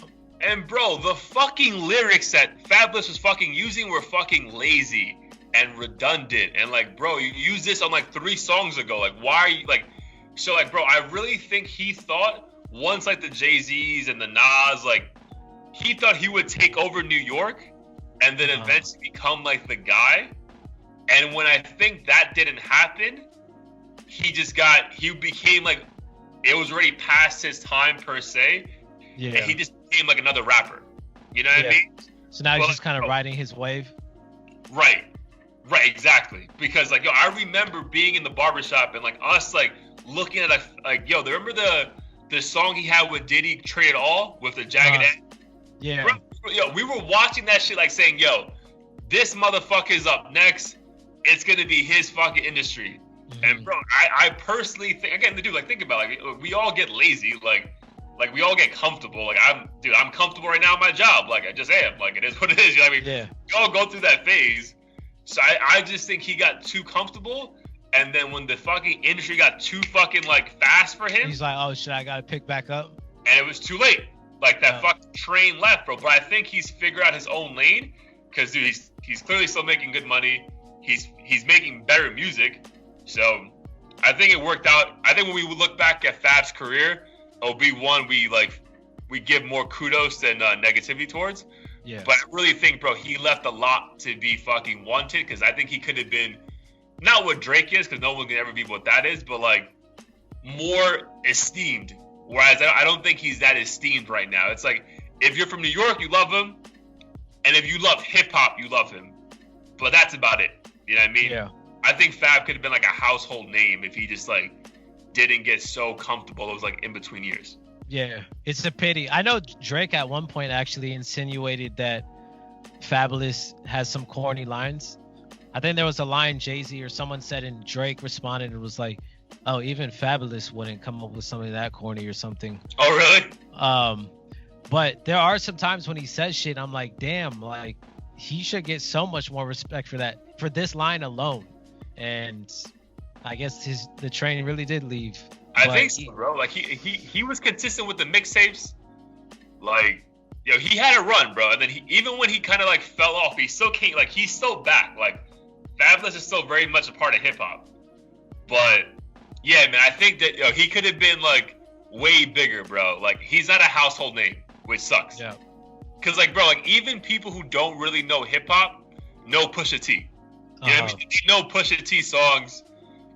And bro, the fucking lyrics that Fabolous was fucking using were fucking lazy and redundant. And like, bro, you used this on like 3 songs ago. Like, why are you like? So like, bro, I really think he thought once like the Jay-Z's and the Nas, like, he thought he would take over New York and then eventually become like the guy. And when I think that didn't happen, he became like, it was already past his time per se. Yeah. And he just became like another rapper. You know what I mean? So now he's just kind of riding his wave. Right, exactly. Because like, yo, I remember being in the barbershop and like us like looking at like yo, remember the song he had with Diddy, Trade It All, with the jagged edge? Yeah. Bro, yo, we were watching that shit like saying, yo, this motherfucker's up next. It's gonna be his fucking industry. Mm-hmm. And bro, I personally think, again, dude, like think about it, like we all get lazy, like we all get comfortable. Like I'm comfortable right now in my job. Like I just am. Like it is what it is. You know what I mean? Yeah. We all go through that phase. So I just think he got too comfortable. And then when the fucking industry got too fucking like fast for him, he's like, oh shit, I gotta pick back up. And it was too late. Like that fucking train left, bro. But I think he's figured out his own lane. Cause dude, he's clearly still making good money. He's making better music. So I think it worked out. I think when we look back at Fab's career, it'll be one we give more kudos than negativity towards. Yeah. But I really think, bro, he left a lot to be fucking wanted, because I think he could have been not what Drake is, because no one can ever be what that is, but like more esteemed. Whereas I don't think he's that esteemed right now. It's like, if you're from New York, you love him, and if you love hip hop, you love him. But that's about it. You know what I mean? Yeah. I think Fab could have been like a household name if he just like didn't get so comfortable. It was like in between years. Yeah, it's a pity. I know Drake at one point actually insinuated that Fabolous has some corny lines. I think there was a line Jay-Z or someone said, and Drake responded and was like, oh, even Fabolous wouldn't come up with something that corny or something. Oh, really? But there are some times when he says shit, I'm like, damn, like he should get so much more respect for that, for this line alone. And I guess the train really did leave. I think so, bro. Like he was consistent with the mixtapes. Like, yo, he had a run, bro. And then even when he kind of like fell off, he still came. Like he's still back. Like Fabolous is still very much a part of hip hop. But yeah, man, I think that he could have been like way bigger, bro. Like he's not a household name, which sucks. Yeah. Cause like, bro, like even people who don't really know hip hop know Pusha T. You know what I mean? They know Pusha T songs.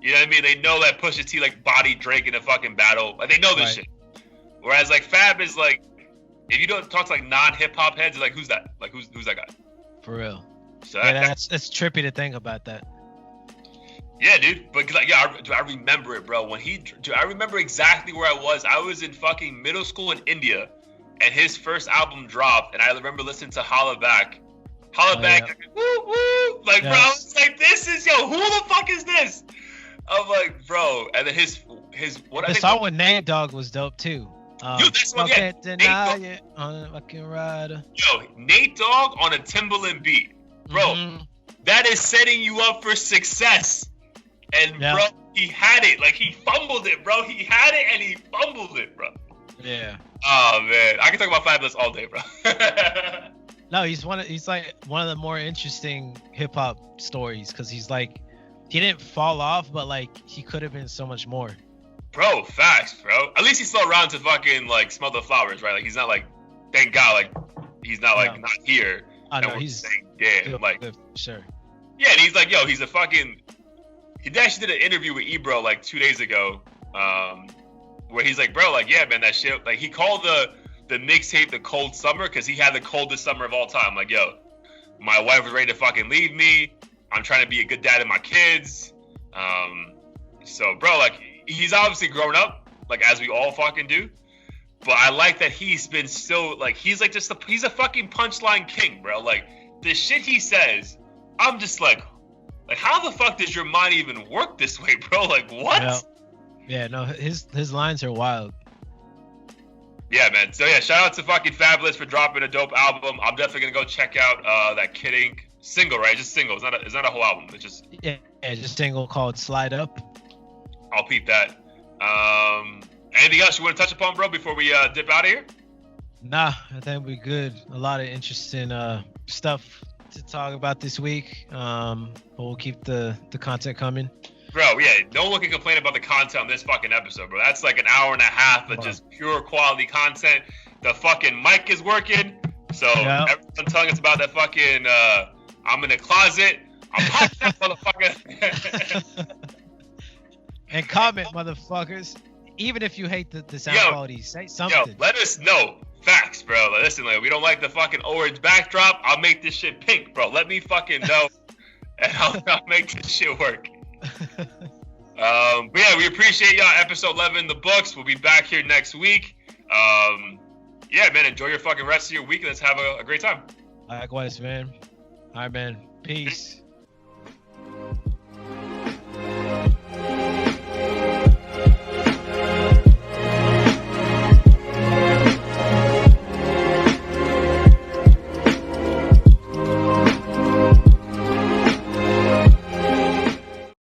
You know what I mean? They know that Pusha T like bodied Drake in a fucking battle. Like they know this shit. Whereas like Fab is like, if you don't talk to like non-hip hop heads, you're like, who's that? Like who's that guy? For real. So yeah, that's trippy to think about that. Yeah, dude. But like, yeah, I remember it, bro. I remember exactly where I was. I was in fucking middle school in India, and his first album dropped, and I remember listening to Holla Back. Holla Back, like, woo woo, like, bro, I was like, this is who the fuck is this? I'm like, bro, and then his what the I think song with Nate Dogg was dope too. Dude, that's what, can't deny it on a fucking rider. Yo, Nate Dogg on a Timbaland beat, bro. That is setting you up for success. And bro, he had it. Like he fumbled it, bro. He had it and he fumbled it, bro. Yeah. Oh man, I can talk about Fabolous all day, bro. No, he's like one of the more interesting hip hop stories, because he's like, he didn't fall off, but like he could have been so much more. Bro, facts, bro. At least he's still around to fucking like smell the flowers, right? Like he's not like, thank God, like he's not like not here. I know he's dead. Like sure. Yeah, and he's like, yo, he's a fucking. He actually did an interview with Ebro like 2 days ago, where he's like, bro, like, yeah, man, that shit. Like he called the mixtape the cold summer because he had the coldest summer of all time. Like, yo, my wife was ready to fucking leave me. I'm trying to be a good dad to my kids. So, bro, like, he's obviously grown up, like, as we all fucking do. But I like that he's been still, like, he's like he's a fucking punchline king, bro. Like, the shit he says, I'm just like, how the fuck does your mind even work this way, bro? Like, what? Yeah, no, his lines are wild. Yeah, man. So, yeah, shout out to fucking Fabolous for dropping a dope album. I'm definitely going to go check out that Kid Ink single, right? Just single. It's not a whole album. It's just... Yeah, just single called Slide Up. I'll peep that. Anything else you want to touch upon, bro, before we dip out of here? Nah, I think we're good. A lot of interesting stuff to talk about this week. But we'll keep the content coming. Bro, yeah, no one can complain about the content on this fucking episode, bro. That's like an hour and a half of just pure quality content. The fucking mic is working. So everyone telling us about that fucking I'm in the closet. I'm popping that motherfucker. And comment, motherfuckers. Even if you hate the sound quality, say something. Yo, let us know. Facts, bro. Listen, like, we don't like the fucking orange backdrop. I'll make this shit pink, bro. Let me fucking know, and I'll make this shit work. But yeah, we appreciate y'all. Episode 11 in the books. We'll be back here next week. Yeah, man. Enjoy your fucking rest of your week. Let's have a great time. Likewise, man. All right, man. Peace.